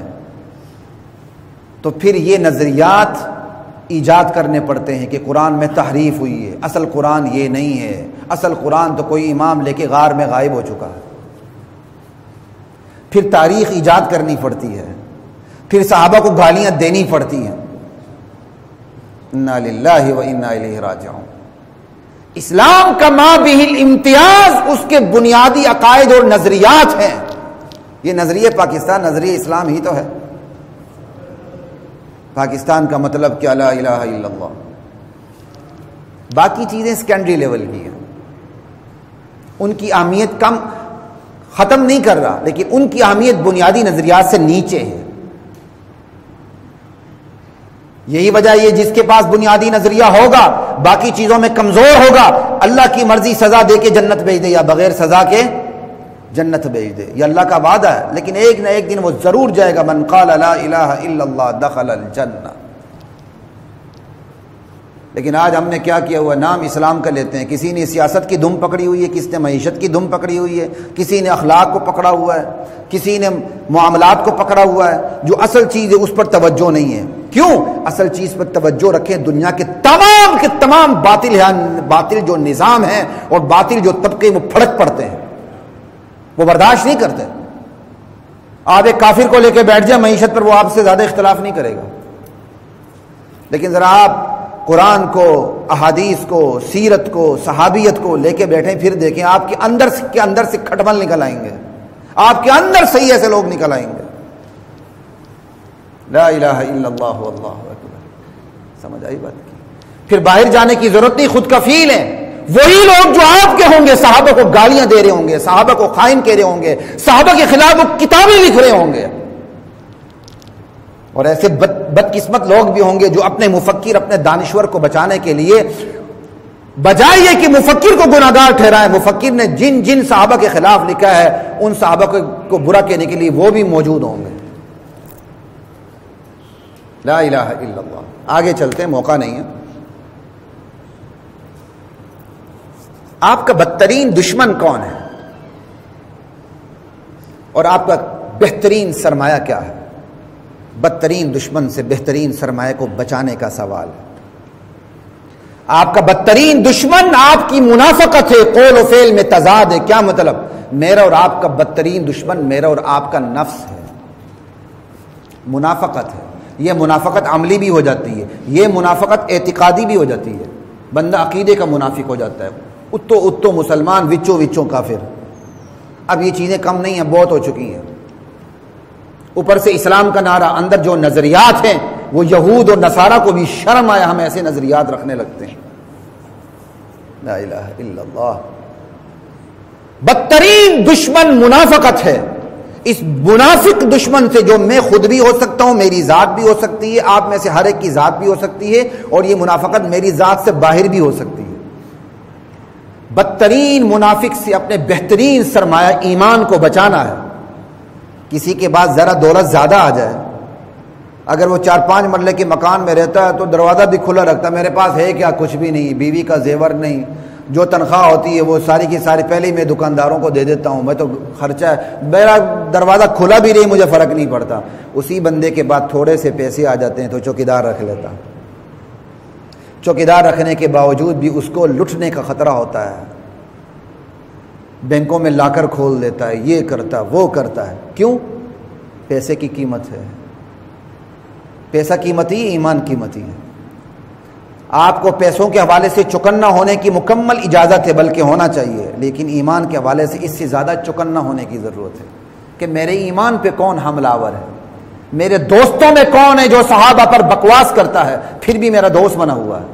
A: تو پھر یہ نظریات ایجاد کرنے پڑتے ہیں کہ قرآن میں تحریف ہوئی ہے، اصل قرآن یہ نہیں ہے، اصل قرآن تو کوئی امام لے کے غار میں غائب ہو چکا ہے. پھر تاریخ ایجاد کرنی پڑتی ہے، پھر صحابہ کو گالیاں دینی پڑتی ہیں. انا للہ و انا الیہ راجعون. اسلام کا ما بہ الامتیاز اس کے بنیادی عقائد اور نظریات ہیں. یہ نظریہ پاکستان نظریہ اسلام ہی تو ہے. پاکستان کا مطلب کیا؟ لا الہ الا اللہ. باقی چیزیں سیکنڈری لیول کی ہیں، ان کی اہمیت کم ختم نہیں کر رہا، لیکن ان کی اہمیت بنیادی نظریات سے نیچے ہے. یہی وجہ یہ جس کے پاس بنیادی نظریہ ہوگا باقی چیزوں میں کمزور ہوگا، اللہ کی مرضی سزا دے کے جنت بھیج دے یا بغیر سزا کے جنت بھیج دے، یہ اللہ کا وعدہ ہے. لیکن ایک نہ ایک دن وہ ضرور جائے گا. من قال لا الہ الا اللہ دخل الجنہ. لیکن آج ہم نے کیا کیا ہوا، نام اسلام کا لیتے ہیں. کسی نے سیاست کی دھم پکڑی ہوئی ہے، کسی نے معیشت کی دھم پکڑی ہوئی ہے، کسی نے اخلاق کو پکڑا ہوا ہے، کسی نے معاملات کو پکڑا ہوا ہے. جو اصل چیز ہے اس پر توجہ نہیں ہے. کیوں؟ اصل چیز پر توجہ رکھیں. دنیا کے تمام باطل جو نظام ہیں اور باطل جو طبقے وہ پھڑک پڑتے ہیں، وہ برداشت نہیں کرتے. آپ ایک کافر کو لے کے بیٹھ جائیں معیشت پر، وہ آپ سے زیادہ اختلاف نہیں کرے گا. لیکن ذرا آپ قرآن کو، احادیث کو، سیرت کو، صحابیت کو لے کے بیٹھیں، پھر دیکھیں آپ کے اندر سے کھٹمل نکل آئیں گے، آپ کے اندر سے ہی ایسے لوگ نکل آئیں گے. لا الہ الا اللہ واللہ اکبر. سمجھ آئی بات کی؟ پھر باہر جانے کی ضرورت نہیں، خود کفیل ہیں. وہی لوگ جو آپ کے ہوں گے صحابہ کو گالیاں دے رہے ہوں گے، صحابہ کو خائن کہہ رہے ہوں گے، صحابہ کے خلاف وہ کتابیں لکھ رہے ہوں گے. اور ایسے بدقسمت لوگ بھی ہوں گے جو اپنے مفکر، اپنے دانشور کو بچانے کے لیے بجائے یہ کہ مفکر کو گناہگار ٹھہرائیں، مفکر نے جن جن صحابہ کے خلاف لکھا ہے ان صحابہ کو برا کہنے کے لیے وہ بھی موجود ہوں گے. لا الہ الا اللہ. آگے چلتے ہیں، موقع نہیں ہے. آپ کا بدترین دشمن کون ہے اور آپ کا بہترین سرمایہ کیا ہے؟ بدترین دشمن سے بہترین سرمایہ کو بچانے کا سوال ہے. آپ کا بدترین دشمن آپ کی منافقت ہے، قول و فعل میں تضاد ہے. کیا مطلب؟ میرا اور آپ کا بدترین دشمن میرا اور آپ کا نفس ہے، منافقت ہے. یہ منافقت عملی بھی ہو جاتی ہے، یہ منافقت اعتقادی بھی ہو جاتی ہے. بندہ عقیدے کا منافق ہو جاتا ہے، اتو مسلمان، وچوں کافر. اب یہ چیزیں کم نہیں ہیں، بہت ہو چکی ہیں. اوپر سے اسلام کا نعرہ، اندر جو نظریات ہیں وہ یہود اور نصارہ کو بھی شرم آیا ہم ایسے نظریات رکھنے لگتے ہیں. لا الہ الا اللہ. بدترین دشمن منافقت ہے. اس منافق دشمن سے جو میں خود بھی ہو سکتا ہوں، میری ذات بھی ہو سکتی ہے، آپ میں سے ہر ایک کی ذات بھی ہو سکتی ہے، اور یہ منافقت میری ذات سے باہر بھی ہو سکتی ہے. بدترین منافق سے اپنے بہترین سرمایہ ایمان کو بچانا ہے. کسی کے بعد ذرا دولت زیادہ آ جائے، اگر وہ 4-5 مرلے کے مکان میں رہتا ہے تو دروازہ بھی کھلا رکھتا ہے، میرے پاس ہے کیا؟ کچھ بھی نہیں، بیوی کا زیور نہیں، جو تنخواہ ہوتی ہے وہ ساری کی ساری پہلے ہی میں دکانداروں کو دے دیتا ہوں، میں تو خرچہ ہے، میرا دروازہ کھلا بھی نہیں، مجھے فرق نہیں پڑتا. اسی بندے کے بعد تھوڑے سے پیسے آ جاتے ہیں تو چوکیدار رکھ لیتا. چوکیدار رکھنے کے باوجود بھی اس کو لٹنے کا خطرہ ہوتا ہے، بینکوں میں لا کر کھول دیتا ہے، یہ کرتا وہ کرتا ہے. کیوں؟ پیسے کی قیمت ہے. پیسہ قیمتی، ایمان قیمتی ہے. آپ کو پیسوں کے حوالے سے چکنا ہونے کی مکمل اجازت ہے، بلکہ ہونا چاہیے، لیکن ایمان کے حوالے سے اس سے زیادہ چکنا ہونے کی ضرورت ہے کہ میرے ایمان پہ کون حملہ آور ہے، میرے دوستوں میں کون ہے جو صحابہ پر بکواس کرتا ہے پھر بھی میرا دوست بنا ہوا ہے،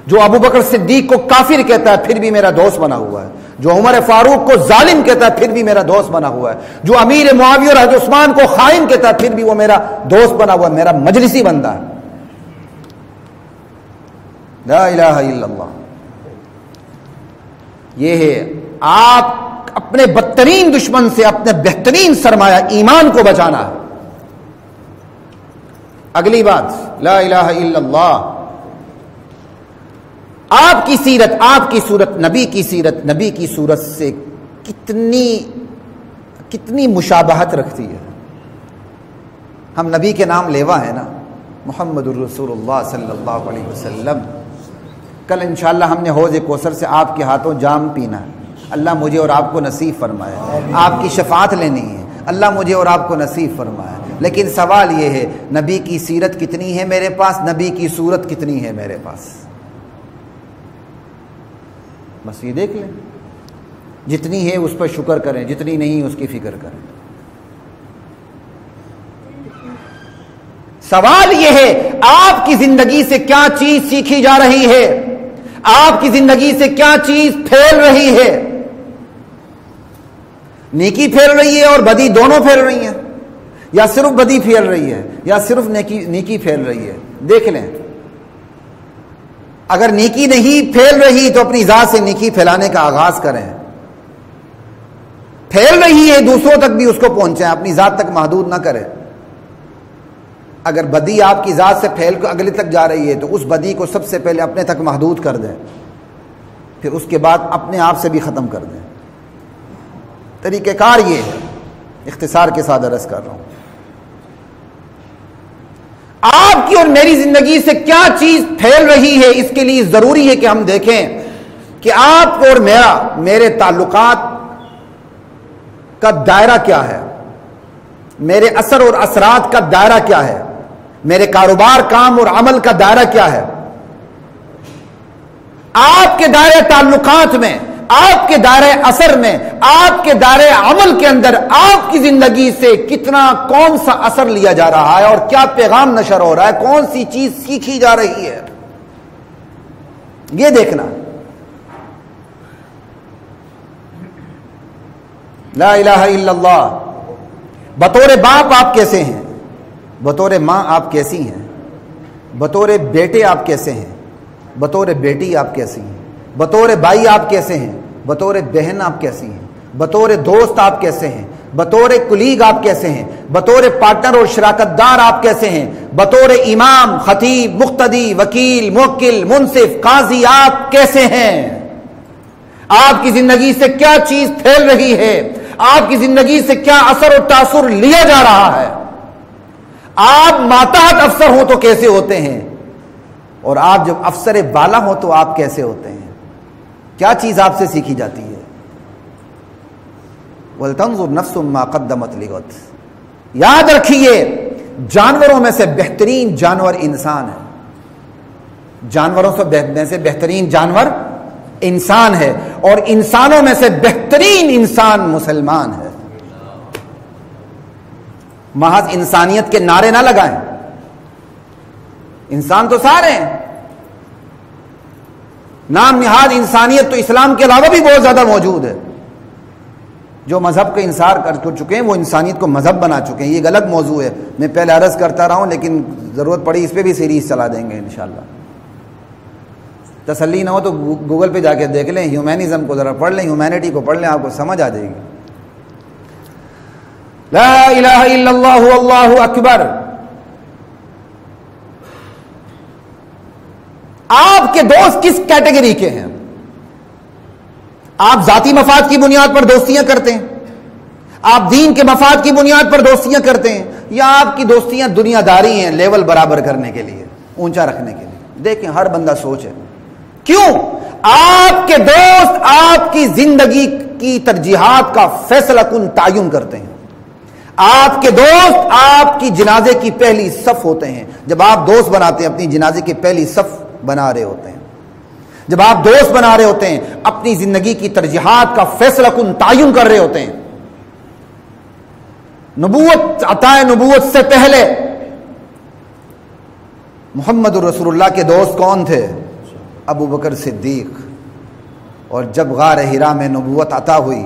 A: جو ابو بکر صدیق کو کافر کہتا ہے پھر بھی میرا دوست بنا ہوا ہے، جو عمر فاروق کو ظالم کہتا ہے پھر بھی میرا دوست بنا ہوا ہے، جو امیر معاویہ اور حضرت عثمان کو خائن کہتا ہے پھر بھی وہ میرا دوست بنا ہوا ہے، میرا مجلسی بندہ ہے. لا الہ الا اللہ. یہ ہے آپ اپنے بدترین دشمن سے اپنے بہترین سرمایہ ایمان کو بچانا ہے. اگلی بات، لا الہ الا اللہ. آپ کی سیرت، آپ کی صورت، نبی کی سیرت، نبی کی صورت سے کتنی مشابہت رکھتی ہے. ہم نبی کے نام لیوا ہے نا، محمد الرسول اللہ صلی اللہ علیہ وسلم. کل انشاءاللہ ہم نے حوض کوثر سے آپ کے ہاتھوں جام پینا ہے. اللہ مجھے اور آپ کو نصیب فرمائے. آپ کی شفاعت لینی ہے، اللہ مجھے اور آپ کو نصیب فرمائے. لیکن سوال یہ ہے، نبی کی سیرت کتنی ہے میرے پاس، نبی کی صورت کتنی ہے میرے پاس؟ بس یہ دیکھ لیں. جتنی ہے اس پر شکر کریں، جتنی نہیں اس کی فکر کریں. سوال یہ ہے، آپ کی زندگی سے کیا چیز سیکھی جا رہی ہے، آپ کی زندگی سے کیا چیز پھیل رہی ہے؟ نیکی پھیل رہی ہے اور بدی دونوں پھیل رہی ہیں، یا صرف بدی پھیل رہی ہے، یا صرف نیکی پھیل رہی ہے؟ دیکھ لیں. اگر نیکی نہیں پھیل رہی تو اپنی ذات سے نیکی پھیلانے کا آغاز کریں. پھیل رہی ہے دوسروں تک بھی اس کو پہنچائیں، اپنی ذات تک محدود نہ کریں. اگر بدی آپ کی ذات سے پھیل کر اگلے تک جا رہی ہے تو اس بدی کو سب سے پہلے اپنے تک محدود کر دیں، پھر اس کے بعد اپنے آپ سے بھی ختم کر دیں. طریقہ کار یہ ہے، اختصار کے ساتھ عرض کر رہا ہوں. آپ کی اور میری زندگی سے کیا چیز پھیل رہی ہے، اس کے لیے ضروری ہے کہ ہم دیکھیں کہ آپ اور میرے تعلقات کا دائرہ کیا ہے، میرے اثر اور اثرات کا دائرہ کیا ہے، میرے کاروبار، کام اور عمل کا دائرہ کیا ہے. آپ کے دائرے تعلقات میں، آپ کے دائرے اثر میں، آپ کے دائرے عمل کے اندر آپ کی زندگی سے کتنا، کون سا اثر لیا جا رہا ہے اور کیا پیغام نشر ہو رہا ہے، کون سی چیز سیکھی جا رہی ہے، یہ دیکھنا. لا الہ الا اللہ. بطور باپ آپ کیسے ہیں؟ بطور ماں آپ کیسی ہیں؟ بطور بیٹے آپ کیسے ہیں؟ بطور بیٹی آپ کیسی ہیں؟ بطور بھائی آپ کیسے ہیں؟ بطور بہن آپ کیسی ہیں؟ بطور دوست آپ کیسے ہیں؟ بطور کلیگ آپ کیسے ہیں؟ بطور پارٹنر اور شراکت دار آپ کیسے ہیں؟ بطور امام، خطیب، مقتدی، وکیل، موکل، منصف، قاضی آپ کیسے ہیں؟ آپ کی زندگی سے کیا چیز پھیل رہی ہے؟ آپ کی زندگی سے کیا اثر و تاثر لیا جا رہا ہے؟ آپ ماتحت افسر ہوں تو کیسے ہوتے ہیں، اور آپ جب افسر بالا ہوں تو آپ کیسے ہوتے ہیں؟ کیا چیز آپ سے سیکھی جاتی ہے؟ وَلْتَنْظُرْ نَفْسٌ مَا قَدَّمَتْ لِغَدٍ. یاد رکھیے جانوروں میں سے بہترین جانور انسان ہے. جانوروں میں سے بہترین جانور انسان ہے، اور انسانوں میں سے بہترین انسان مسلمان ہے. محض انسانیت کے نعرے نہ لگائیں. انسان تو سارے ہیں، نام نہاد انسانیت تو اسلام کے علاوہ بھی بہت زیادہ موجود ہے. جو مذہب کا انکار کر چکے ہیں وہ انسانیت کو مذہب بنا چکے ہیں. یہ ایک الگ موضوع ہے، میں پہلے عرض کرتا رہا ہوں، لیکن ضرورت پڑی اس پہ بھی سیریز چلا دیں گے انشاءاللہ. تسلی نہ ہو تو گوگل پہ جا کے دیکھ لیں، ہیومینزم کو ذرا پڑھ لیں، ہیومینٹی کو پڑھ لیں، آپ کو سمجھ آ جائے گی. لا الہ الا اللہ اللہ اکبر. آپ کے دوست کس کیٹیگری کے ہیں؟ آپ ذاتی مفاد کی بنیاد پر دوستیاں کرتے ہیں، آپ دین کے مفاد کی بنیاد پر دوستیاں کرتے ہیں، یا آپ کی دوستیاں دنیا داری ہیں لیول برابر کرنے کے لیے، اونچا رکھنے کے لیے؟ دیکھیں ہر بندہ سوچ ہے. کیوں؟ آپ کے دوست آپ کی زندگی کی ترجیحات کا فیصلہ کن تعین کرتے ہیں. آپ کے دوست آپ کی جنازے کی پہلی صف ہوتے ہیں. جب آپ دوست بناتے ہیں اپنی جنازے کی پہلی صف بنا رہے ہوتے ہیں. جب آپ دوست بنا رہے ہوتے ہیں اپنی زندگی کی ترجیحات کا فیصلہ کن تعین کر رہے ہوتے ہیں. نبوت، عطا نبوت سے پہلے محمد رسول اللہ کے دوست کون تھے؟ ابو بکر صدیق. اور جب غار حرا میں نبوت عطا ہوئی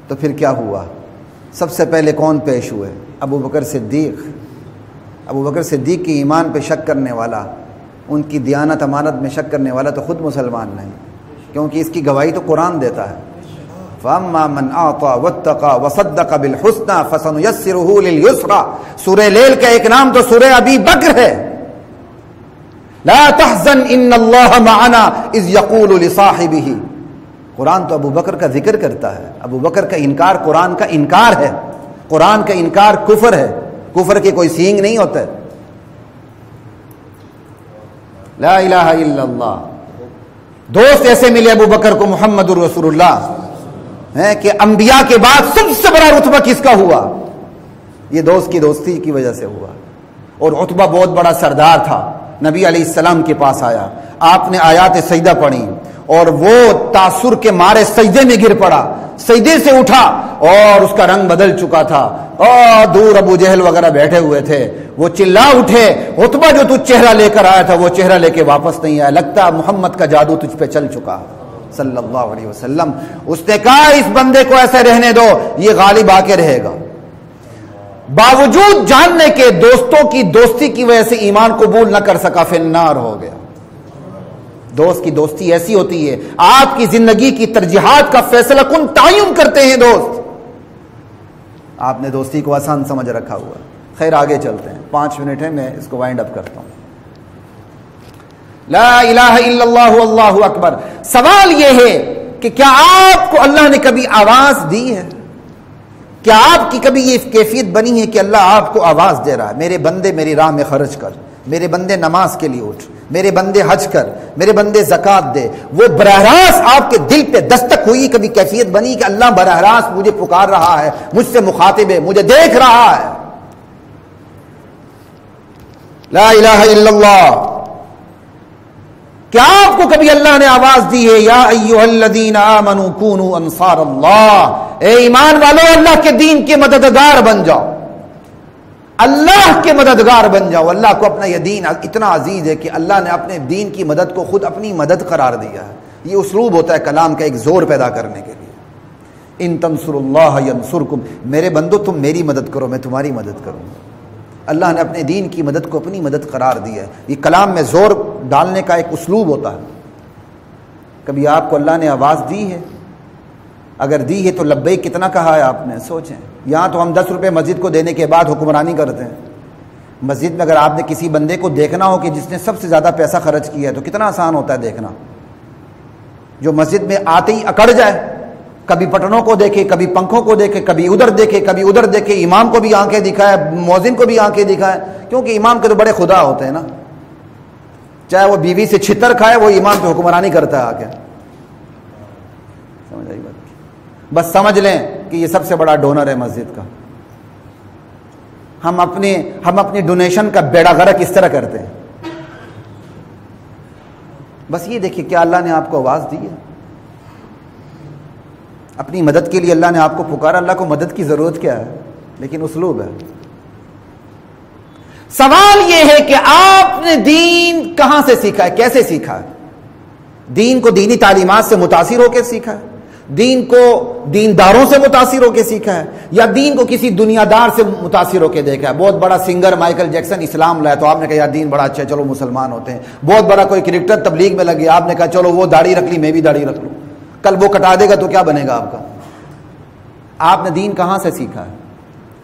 A: تو پھر کیا ہوا؟ سب سے پہلے کون پیش ہوئے؟ ابو بکر صدیق. ابو بکر صدیق کی ایمان پہ شک کرنے والا، ان کی دیانت امانت میں شک کرنے والا تو خود مسلمان نہیں، کیونکہ اس کی گواہی تو قرآن دیتا ہے. فَأَمَّا مَنْ أَعْطَى وَاتَّقَى وَصَدَّقَ بِالْحُسْنَى فَسَنُيَسِّرُهُ لِلْيُسْرَى. سورہ لیل کا ایک نام تو سورہ ابی بکر ہے. لا تحزن ان اللہ معنا اذ یقول لصاحبہ. قرآن تو ابو بکر کا ذکر کرتا ہے. ابو بکر کا انکار قرآن کا انکار ہے. قرآن کا انکار کفر ہے. کفر کے کوئی سینگ نہیں ہوتا ہے. لا الہ الا اللہ. دوست ایسے ملے ابو بکر کو محمد الرسول اللہ ہے کہ انبیاء کے بعد سب سے بڑا رتبہ کس کا ہوا؟ یہ دوست کی دوستی کی وجہ سے ہوا. اور عتبہ بہت بڑا سردار تھا. نبی علیہ السلام کے پاس آیا، آپ نے آیات سجدہ پڑھی اور وہ تاثر کے مارے سجدے میں گر پڑا. سجدے سے اٹھا اور اس کا رنگ بدل چکا تھا، اور دور ابو جہل وغیرہ بیٹھے ہوئے تھے. وہ چلا اٹھے، عتبہ جو تو چہرہ لے کر آیا تھا وہ چہرہ لے کے واپس نہیں آیا، لگتا محمد کا جادو تجھ پہ چل چکا صلی اللہ علیہ وسلم. اس نے کہا اس بندے کو ایسے رہنے دو، یہ غالب آ کے رہے گا. باوجود جاننے کے دوستوں کی دوستی کی وجہ سے ایمان قبول نہ کر سکا، فی النار ہو گیا. دوست کی دوستی ایسی ہوتی ہے، آپ کی زندگی کی ترجیحات کا فیصلہ کن تعین کرتے ہیں دوست. آپ نے دوستی کو آسان سمجھ رکھا ہوا. خیر آگے چلتے ہیں، 5 منٹ ہے، میں اس کو وائنڈ اپ کرتا ہوں. لا الہ الا اللہ اللہ اکبر. سوال یہ ہے کہ کیا آپ کو اللہ نے کبھی آواز دی ہے؟ کیا آپ کی کبھی یہ کیفیت بنی ہے کہ اللہ آپ کو آواز دے رہا ہے، میرے بندے میری راہ میں خرچ کر، میرے بندے نماز کے لیے اٹھ، میرے بندے حج کر، میرے بندے زکوٰۃ دے؟ وہ براہ راست آپ کے دل پہ دستک ہوئی، کبھی کیفیت بنی کہ اللہ براہ راست مجھے پکار رہا ہے، مجھ سے مخاطب ہے، مجھے دیکھ رہا ہے؟ لا الہ الا اللہ. کیا آپ کو کبھی اللہ نے آواز دی ہے یا ایھا الذین آمنوا کونوا انصار اللہ؟ اے ایمان والو اللہ کے دین کے مددگار بن جاؤ، اللہ کے مددگار بن جاؤ. اللہ کو اپنا یہ دین اتنا عزیز ہے کہ اللہ نے اپنے دین کی مدد کو خود اپنی مدد قرار دیا ہے. یہ اسلوب ہوتا ہے کلام کا ایک زور پیدا کرنے کے لیے ان تنصروا اللہ ینصرکم، میرے بندو تم میری مدد کرو میں تمہاری مدد کروں گا۔ اللہ نے اپنے دین کی مدد کو اپنی مدد قرار دیا ہے۔ یہ کلام میں زور ڈالنے کا ایک اسلوب ہوتا ہے۔ کبھی آپ کو اللہ نے آواز دی ہے؟ اگر دی ہے تو لبیک کتنا کہا ہے آپ نے؟ سوچیں، یہاں تو ہم 10 روپے مسجد کو دینے کے بعد حکمرانی کرتے ہیں۔ مسجد میں اگر آپ نے کسی بندے کو دیکھنا ہو کہ جس نے سب سے زیادہ پیسہ خرچ کیا ہے تو کتنا آسان ہوتا ہے دیکھنا۔ جو مسجد میں آتے ہی اکڑ جائے، کبھی بٹنوں کو دیکھے، کبھی پنکھوں کو دیکھے، کبھی ادھر دیکھے، کبھی ادھر دیکھے، امام کو بھی آنکھیں دکھائے، مؤذن کو بھی آنکھیں دکھائے، کیونکہ امام کے تو بڑے خدا ہوتے ہیں نا، چاہے وہ بیوی سے چھتر کھائے وہ امام پہ حکمرانی کرتا ہے آ کے۔ سمجھ آئی بات؟ بس سمجھ لیں کہ یہ سب سے بڑا ڈونر ہے مسجد کا۔ ہم اپنی ڈونیشن کا بیڑا غرق اس طرح کرتے ہیں۔ بس یہ دیکھیے کیا اللہ نے آپ کو آواز دی ہے؟ اپنی مدد کے لیے اللہ نے آپ کو پکارا۔ اللہ کو مدد کی ضرورت کیا ہے؟ لیکن اسلوب ہے۔ سوال یہ ہے کہ آپ نے دین کہاں سے سیکھا ہے، کیسے سیکھا ہے؟ دین کو دینی تعلیمات سے متاثر ہو کے سیکھا ہے؟ دین کو دینداروں سے متاثر ہو کے سیکھا ہے؟ یا دین کو کسی دنیا دار سے متاثر ہو کے دیکھا ہے؟ بہت بڑا سنگر مائیکل جیکسن اسلام لایا تو آپ نے کہا یار دین بڑا اچھا ہے چلو مسلمان ہوتے ہیں۔ بہت بڑا کوئی کرکٹر تبلیغ میں لگ گیا، آپ نے کہا چلو وہ داڑھی رکھ لی میں بھی داڑھی رکھ لوں۔ کل وہ کٹا دے گا تو کیا بنے گا آپ کا؟ آپ نے دین کہاں سے سیکھا ہے؟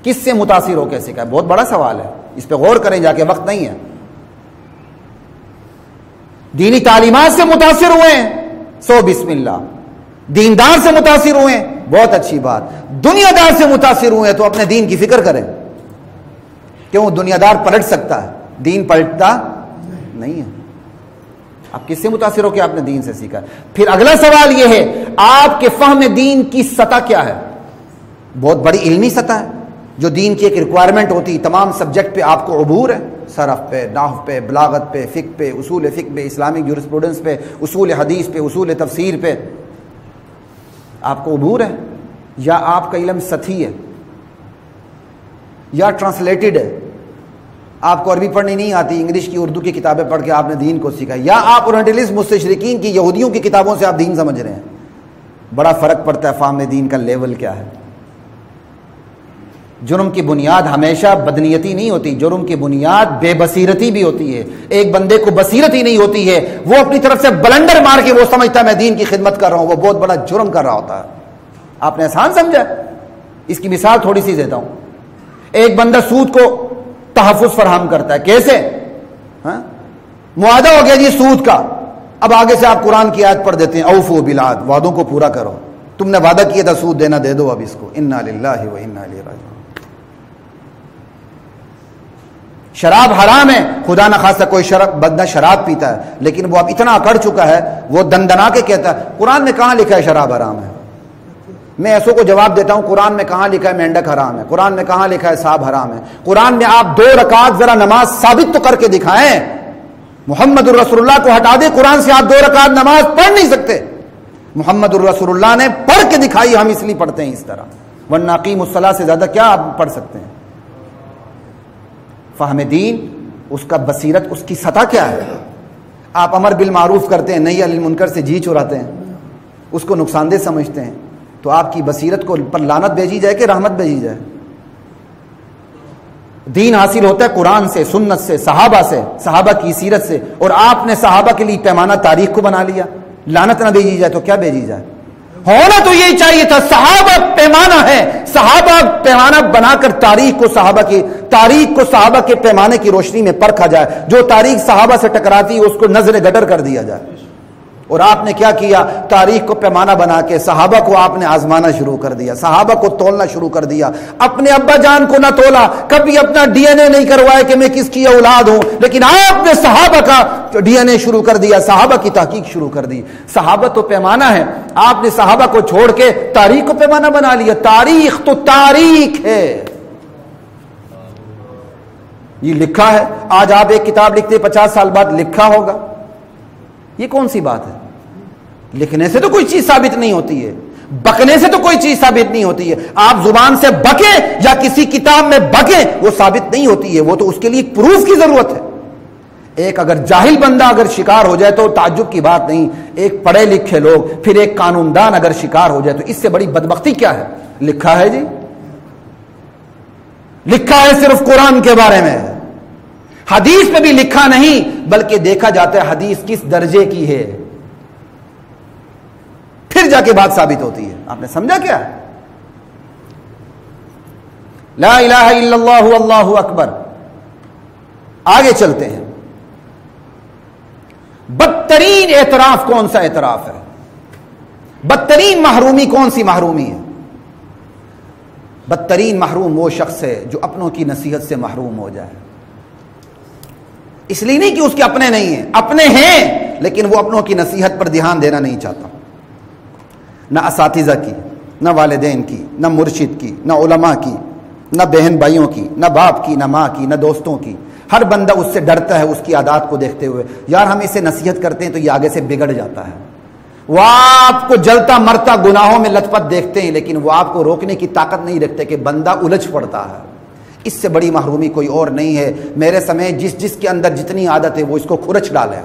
A: کس سے متاثر ہو کے سیکھا ہے؟ بہت بڑا سوال ہے، اس پہ غور کریں جا کے، وقت نہیں ہے۔ دینی تعلیمات سے متاثر ہوئے ہیں سو بسم اللہ، دیندار سے متاثر ہوئے ہیں بہت اچھی بات، دنیا دار سے متاثر ہوئے ہیں تو اپنے دین کی فکر کریں۔ کیوں؟ دنیا دار پلٹ سکتا ہے، دین پلٹتا نہیں ہے۔ آپ کس سے متاثر ہو کہ آپ نے دین سے سیکھا؟ پھر اگلا سوال یہ ہے آپ کے فہم دین کی سطح کیا ہے؟ بہت بڑی علمی سطح ہے جو دین کی ایک ریکوائرمنٹ ہوتی، تمام سبجیکٹ پہ آپ کو عبور ہے، صرف پہ، نحو پہ، بلاغت پہ، فقہ پہ، اصول فقہ پہ، اسلامک جورسپروڈنس پہ، اصول حدیث پہ، اصول تفسیر پہ آپ کو عبور ہے؟ یا آپ کا علم سطحی ہے یا ٹرانسلیٹڈ ہے؟ آپ کو عربی پڑھنی نہیں آتی، انگلش کی اردو کی کتابیں پڑھ کے آپ نے دین کو سیکھا، یا آپ اورینٹلسٹ مستشرقین کی یہودیوں کی کتابوں سے آپ دین سمجھ رہے ہیں؟ بڑا فرق پڑتا ہے فہم دین کا لیول کیا ہے۔ جرم کی بنیاد ہمیشہ بدنیتی نہیں ہوتی، جرم کی بنیاد بے بصیرتی بھی ہوتی ہے۔ ایک بندے کو بصیرت ہی نہیں ہوتی ہے، وہ اپنی طرف سے بلنڈر مار کے وہ سمجھتا ہے میں دین کی خدمت کر رہا ہوں، وہ بہت بڑا جرم کر رہا ہوتا ہے۔ آپ نے آسان سمجھا؟ اس کی مثال تھوڑی سی دیتا ہوں۔ ایک بندہ سود کو تحفظ فراہم کرتا ہے، کیسے؟ معاہدہ ہو گیا جی سود کا، اب آگے سے آپ قرآن کی آیت پڑھ دیتے ہیں اوفوا بالعہد، وعدوں کو پورا کرو، تم نے وعدہ کیا تھا سود دینا، دے دو اب اس کو، انا للہ و انا الیہ راجعون۔ شراب حرام ہے، خدا نہ خواستہ کوئی بندہ شراب پیتا ہے لیکن وہ اب اتنا اکڑ چکا ہے وہ دندنا کے کہتا ہے قرآن میں کہاں لکھا ہے شراب حرام ہے؟ میں ایسوں کو جواب دیتا ہوں قرآن میں کہاں لکھا ہے مینڈک حرام ہے؟ قرآن میں کہاں لکھا ہے سانپ حرام ہے؟ قرآن میں آپ 2 رکعت ذرا نماز ثابت تو کر کے دکھائیں۔ محمد الرسول اللہ کو ہٹا دے، قرآن سے آپ 2 رکعت نماز پڑھ نہیں سکتے۔ محمد الرسول اللہ نے پڑھ کے دکھائی، ہم اس لیے پڑھتے ہیں اس طرح، ورنہ اقیم الصلاۃ سے زیادہ کیا آپ پڑھ سکتے ہیں؟ فہم دین، اس کا بصیرت، اس کی سطح کیا ہے؟ آپ امر بالمعروف کرتے ہیں، نہی عن المنکر سے جی چراتے ہیں، اس کو نقصان دہ سمجھتے ہیں، تو آپ کی بصیرت کو پر لعنت بھیجی جائے کہ رحمت بھیجی جائے؟ دین حاصل ہوتا ہے قرآن سے، سنت سے، صحابہ کی سیرت سے، اور آپ نے صحابہ کے لیے پیمانہ تاریخ کو بنا لیا۔ لعنت نہ بھیجی جائے تو کیا بھیجی جائے؟ ہونا تو یہی چاہیے تھا، صحابہ پیمانہ ہے، صحابہ پیمانہ بنا کر تاریخ کو صحابہ کے پیمانے کی روشنی میں پرکھا جائے، جو تاریخ صحابہ سے ٹکراتی ہے اس کو نظر گٹر کر دیا جائے۔ اور آپ نے کیا کیا؟ تاریخ کو پیمانہ بنا کے صحابہ کو آپ نے آزمانا شروع کر دیا، صحابہ کو تولنا شروع کر دیا۔ اپنے ابا جان کو نہ تولا، کبھی اپنا ڈی این اے نہیں کروایا کہ میں کس کی اولاد ہوں، لیکن آپ نے صحابہ کا ڈی این اے شروع کر دیا، صحابہ کی تحقیق شروع کر دی۔ صحابہ تو پیمانہ ہے، آپ نے صحابہ کو چھوڑ کے تاریخ کو پیمانہ بنا لیا۔ تاریخ تو تاریخ ہے، یہ لکھا ہے۔ آج آپ ایک کتاب لکھتے 50 سال بعد لکھا ہوگا، یہ کون سی بات ہے؟ لکھنے سے تو کوئی چیز ثابت نہیں ہوتی ہے، بکنے سے تو کوئی چیز ثابت نہیں ہوتی ہے۔ آپ زبان سے بکیں یا کسی کتاب میں بکیں وہ ثابت نہیں ہوتی ہے، وہ تو اس کے لیے ایک پروف کی ضرورت ہے، ایک اگر جاہل بندہ اگر شکار ہو جائے تو تعجب کی بات نہیں، ایک پڑھے لکھے لوگ پھر ایک قانون دان اگر شکار ہو جائے تو اس سے بڑی بدبختی کیا ہے؟ لکھا ہے جی، لکھا ہے صرف قرآن کے بارے میں، حدیث میں بھی لکھا نہیں، بلکہ دیکھا جاتا ہے حدیث کس درجے کی ہے، پھر جا کے بات ثابت ہوتی ہے۔ آپ نے سمجھا کیا؟ لا الہ الا اللہ واللہ اکبر۔ آگے چلتے ہیں، بدترین اعتراف کون سا اعتراف ہے؟ بدترین محرومی کون سی محرومی ہے؟ بدترین محروم وہ شخص ہے جو اپنوں کی نصیحت سے محروم ہو جائے، اس لیے نہیں کہ اس کے اپنے نہیں ہیں، اپنے ہیں لیکن وہ اپنوں کی نصیحت پر دھیان دینا نہیں چاہتا، نہ اساتذہ کی، نہ والدین کی، نہ مرشد کی، نہ علماء کی، نہ بہن بھائیوں کی، نہ باپ کی، نہ ماں کی، نہ دوستوں کی۔ ہر بندہ اس سے ڈرتا ہے اس کی عادات کو دیکھتے ہوئے، یار ہم اسے نصیحت کرتے ہیں تو یہ آگے سے بگڑ جاتا ہے۔ وہ آپ کو جلتا مرتا گناہوں میں لت پت دیکھتے ہیں لیکن وہ آپ کو روکنے کی طاقت نہیں رکھتے کہ بندہ الجھ پڑتا ہے۔ اس سے بڑی محرومی کوئی اور نہیں ہے، میرے سمیت جس کے اندر جتنی عادت ہے وہ اس کو کھرچ ڈالے،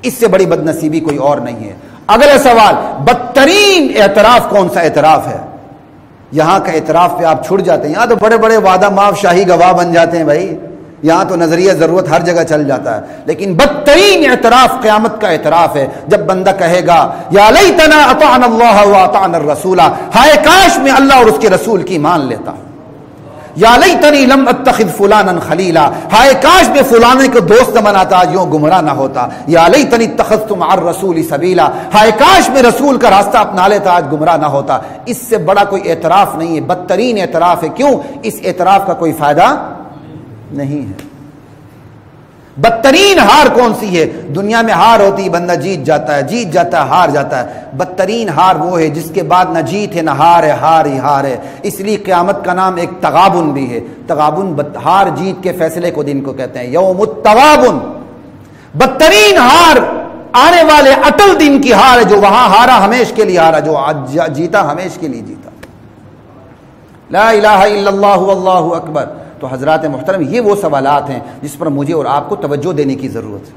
A: اس سے بڑی بد نصیبی کوئی اور نہیں ہے۔ اگلا سوال، بدترین اعتراف کون سا اعتراف ہے؟ یہاں کا اعتراف پہ آپ چھڑ جاتے ہیں، یہاں تو بڑے بڑے وعدہ معاف شاہی گواہ بن جاتے ہیں بھائی، یہاں تو نظریہ ضرورت ہر جگہ چل جاتا ہے، لیکن بدترین اعتراف قیامت کا اعتراف ہے جب بندہ کہے گا یا لیتنا اطعنا اللہ واطعنا الرسول، ہائے کاش میں اللہ اور اس کے رسول کی مان لیتا، یا لیتنی لم اتخذ فلانا خلیلا، ہائے کاش میں فلانے کو دوست بناتا یوں گمراہ نہ ہوتا، یا لیتنی اتخذت مع الرسول سبیلا، ہائے کاش میں رسول کا راستہ اپنا لیتا آج گمراہ نہ ہوتا۔ اس سے بڑا کوئی اعتراف نہیں ہے، بدترین اعتراف ہے۔ کیوں؟ اس اعتراف کا کوئی فائدہ نہیں ہے۔ بدترین ہار کون سی ہے؟ دنیا میں ہار ہوتی ہے، بندہ جیت جاتا ہے، جیت جاتا ہے، ہار جاتا ہے۔ بدترین ہار وہ ہے جس کے بعد نہ جیت ہے نہ ہار ہے، ہار ہی ہار ہے۔ اس لیے قیامت کا نام ایک تغابن بھی ہے، تغابن ہار جیت کے فیصلے کو دن کو کہتے ہیں، یوم التغابن۔ بدترین ہار آنے والے اٹل دن کی ہار ہے، جو وہاں ہارا ہمیش کے لیے ہارا، جو جیتا ہمیش کے لیے جیتا۔ لا الہ الا اللہ واللہ اکبر۔ تو حضرات محترم، یہ وہ سوالات ہیں جس پر مجھے اور آپ کو توجہ دینے کی ضرورت ہے،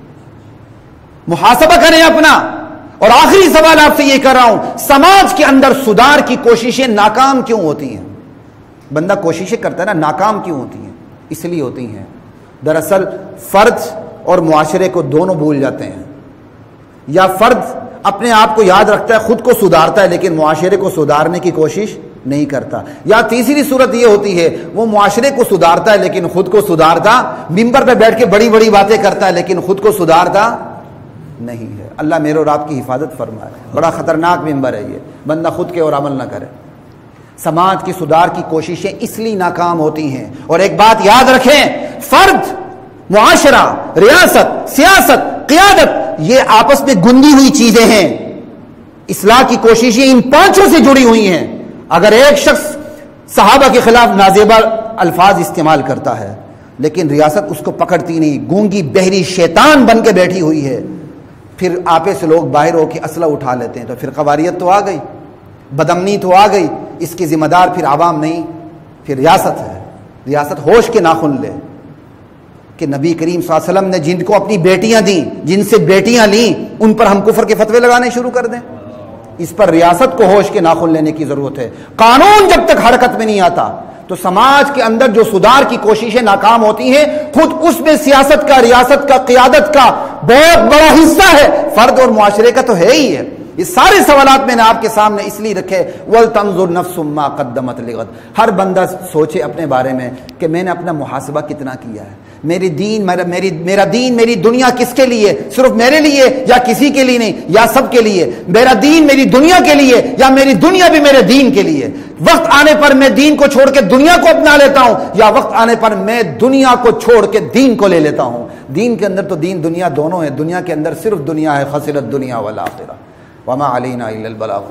A: محاسبہ کریں اپنا۔ اور آخری سوال آپ سے یہ کر رہا ہوں، سماج کے اندر سدھار کی کوششیں ناکام کیوں ہوتی ہیں؟ بندہ کوششیں کرتا ہے نا، ناکام کیوں ہوتی ہیں؟ اس لیے ہوتی ہیں، دراصل فرد اور معاشرے کو دونوں بھول جاتے ہیں، یا فرد اپنے آپ کو یاد رکھتا ہے، خود کو سدھارتا ہے لیکن معاشرے کو سدھارنے کی کوشش نہیں کرتا، یا تیسری صورت یہ ہوتی ہے وہ معاشرے کو سدھارتا ہے لیکن خود کو سدھارتا، ممبر پہ بیٹھ کے بڑی بڑی باتیں کرتا ہے لیکن خود کو سدھارتا نہیں ہے۔ اللہ میرے اور آپ کی حفاظت فرمائے، بڑا خطرناک ممبر ہے یہ، بندہ خود کے اور عمل نہ کرے۔ سماج کی سدھار کی کوششیں اس لیے ناکام ہوتی ہیں۔ اور ایک بات یاد رکھیں، فرد، معاشرہ، ریاست، سیاست، قیادت، یہ آپس میں گندی ہوئی چیزیں ہیں۔ اصلاح کی کوششیں ان پانچوں سے جڑی ہوئی ہیں۔ اگر ایک شخص صحابہ کے خلاف نازیبا الفاظ استعمال کرتا ہے لیکن ریاست اس کو پکڑتی نہیں، گونگی بہری شیطان بن کے بیٹھی ہوئی ہے، پھر آپے سے لوگ باہر ہو کے اسلحہ اٹھا لیتے ہیں، تو پھر قواریت تو آ گئی، بدامنی تو آ گئی۔ اس کی ذمہ دار پھر عوام نہیں، پھر ریاست ہے۔ ریاست ہوش کے ناخن لے کہ نبی کریم صلی اللہ علیہ وسلم نے جن کو اپنی بیٹیاں دیں، جن سے بیٹیاں لیں، ان پر ہم کفر کے فتوے لگانے شروع کر دیں؟ اس پر ریاست کو ہوش کے ناخن لینے کی ضرورت ہے۔ قانون جب تک حرکت میں نہیں آتا تو سماج کے اندر جو سدھار کی کوششیں ناکام ہوتی ہیں، خود اس میں سیاست کا، ریاست کا، قیادت کا بہت بڑا حصہ ہے، فرد اور معاشرے کا تو ہے ہی ہے۔ یہ سارے سوالات میں نے آپ کے سامنے اس لیے رکھے، وَلْتَنْظُرْ نَفْسٌ مَّا قَدَّمَتْ لِغَدٍ۔ ہر بندہ سوچے اپنے بارے میں کہ میں نے اپنا محاسبہ کتنا کیا ہے، میرا دین میری دنیا کس کے لیے؟ صرف میرے لیے یا کسی کے لیے نہیں، یا سب کے لیے؟ میرا دین میری دنیا کے لیے یا میری دنیا بھی میرے دین کے لیے؟ وقت آنے پر میں دین کو چھوڑ کے دنیا کو اپنا لیتا ہوں، یا وقت آنے پر میں دنیا کو چھوڑ کے دین کو لے لیتا ہوں؟ دین کے اندر تو دین دنیا دونوں ہے، دنیا کے اندر صرف دنیا ہے، خسرت دنیا والآخرہ، وما علینا الا البلاغ۔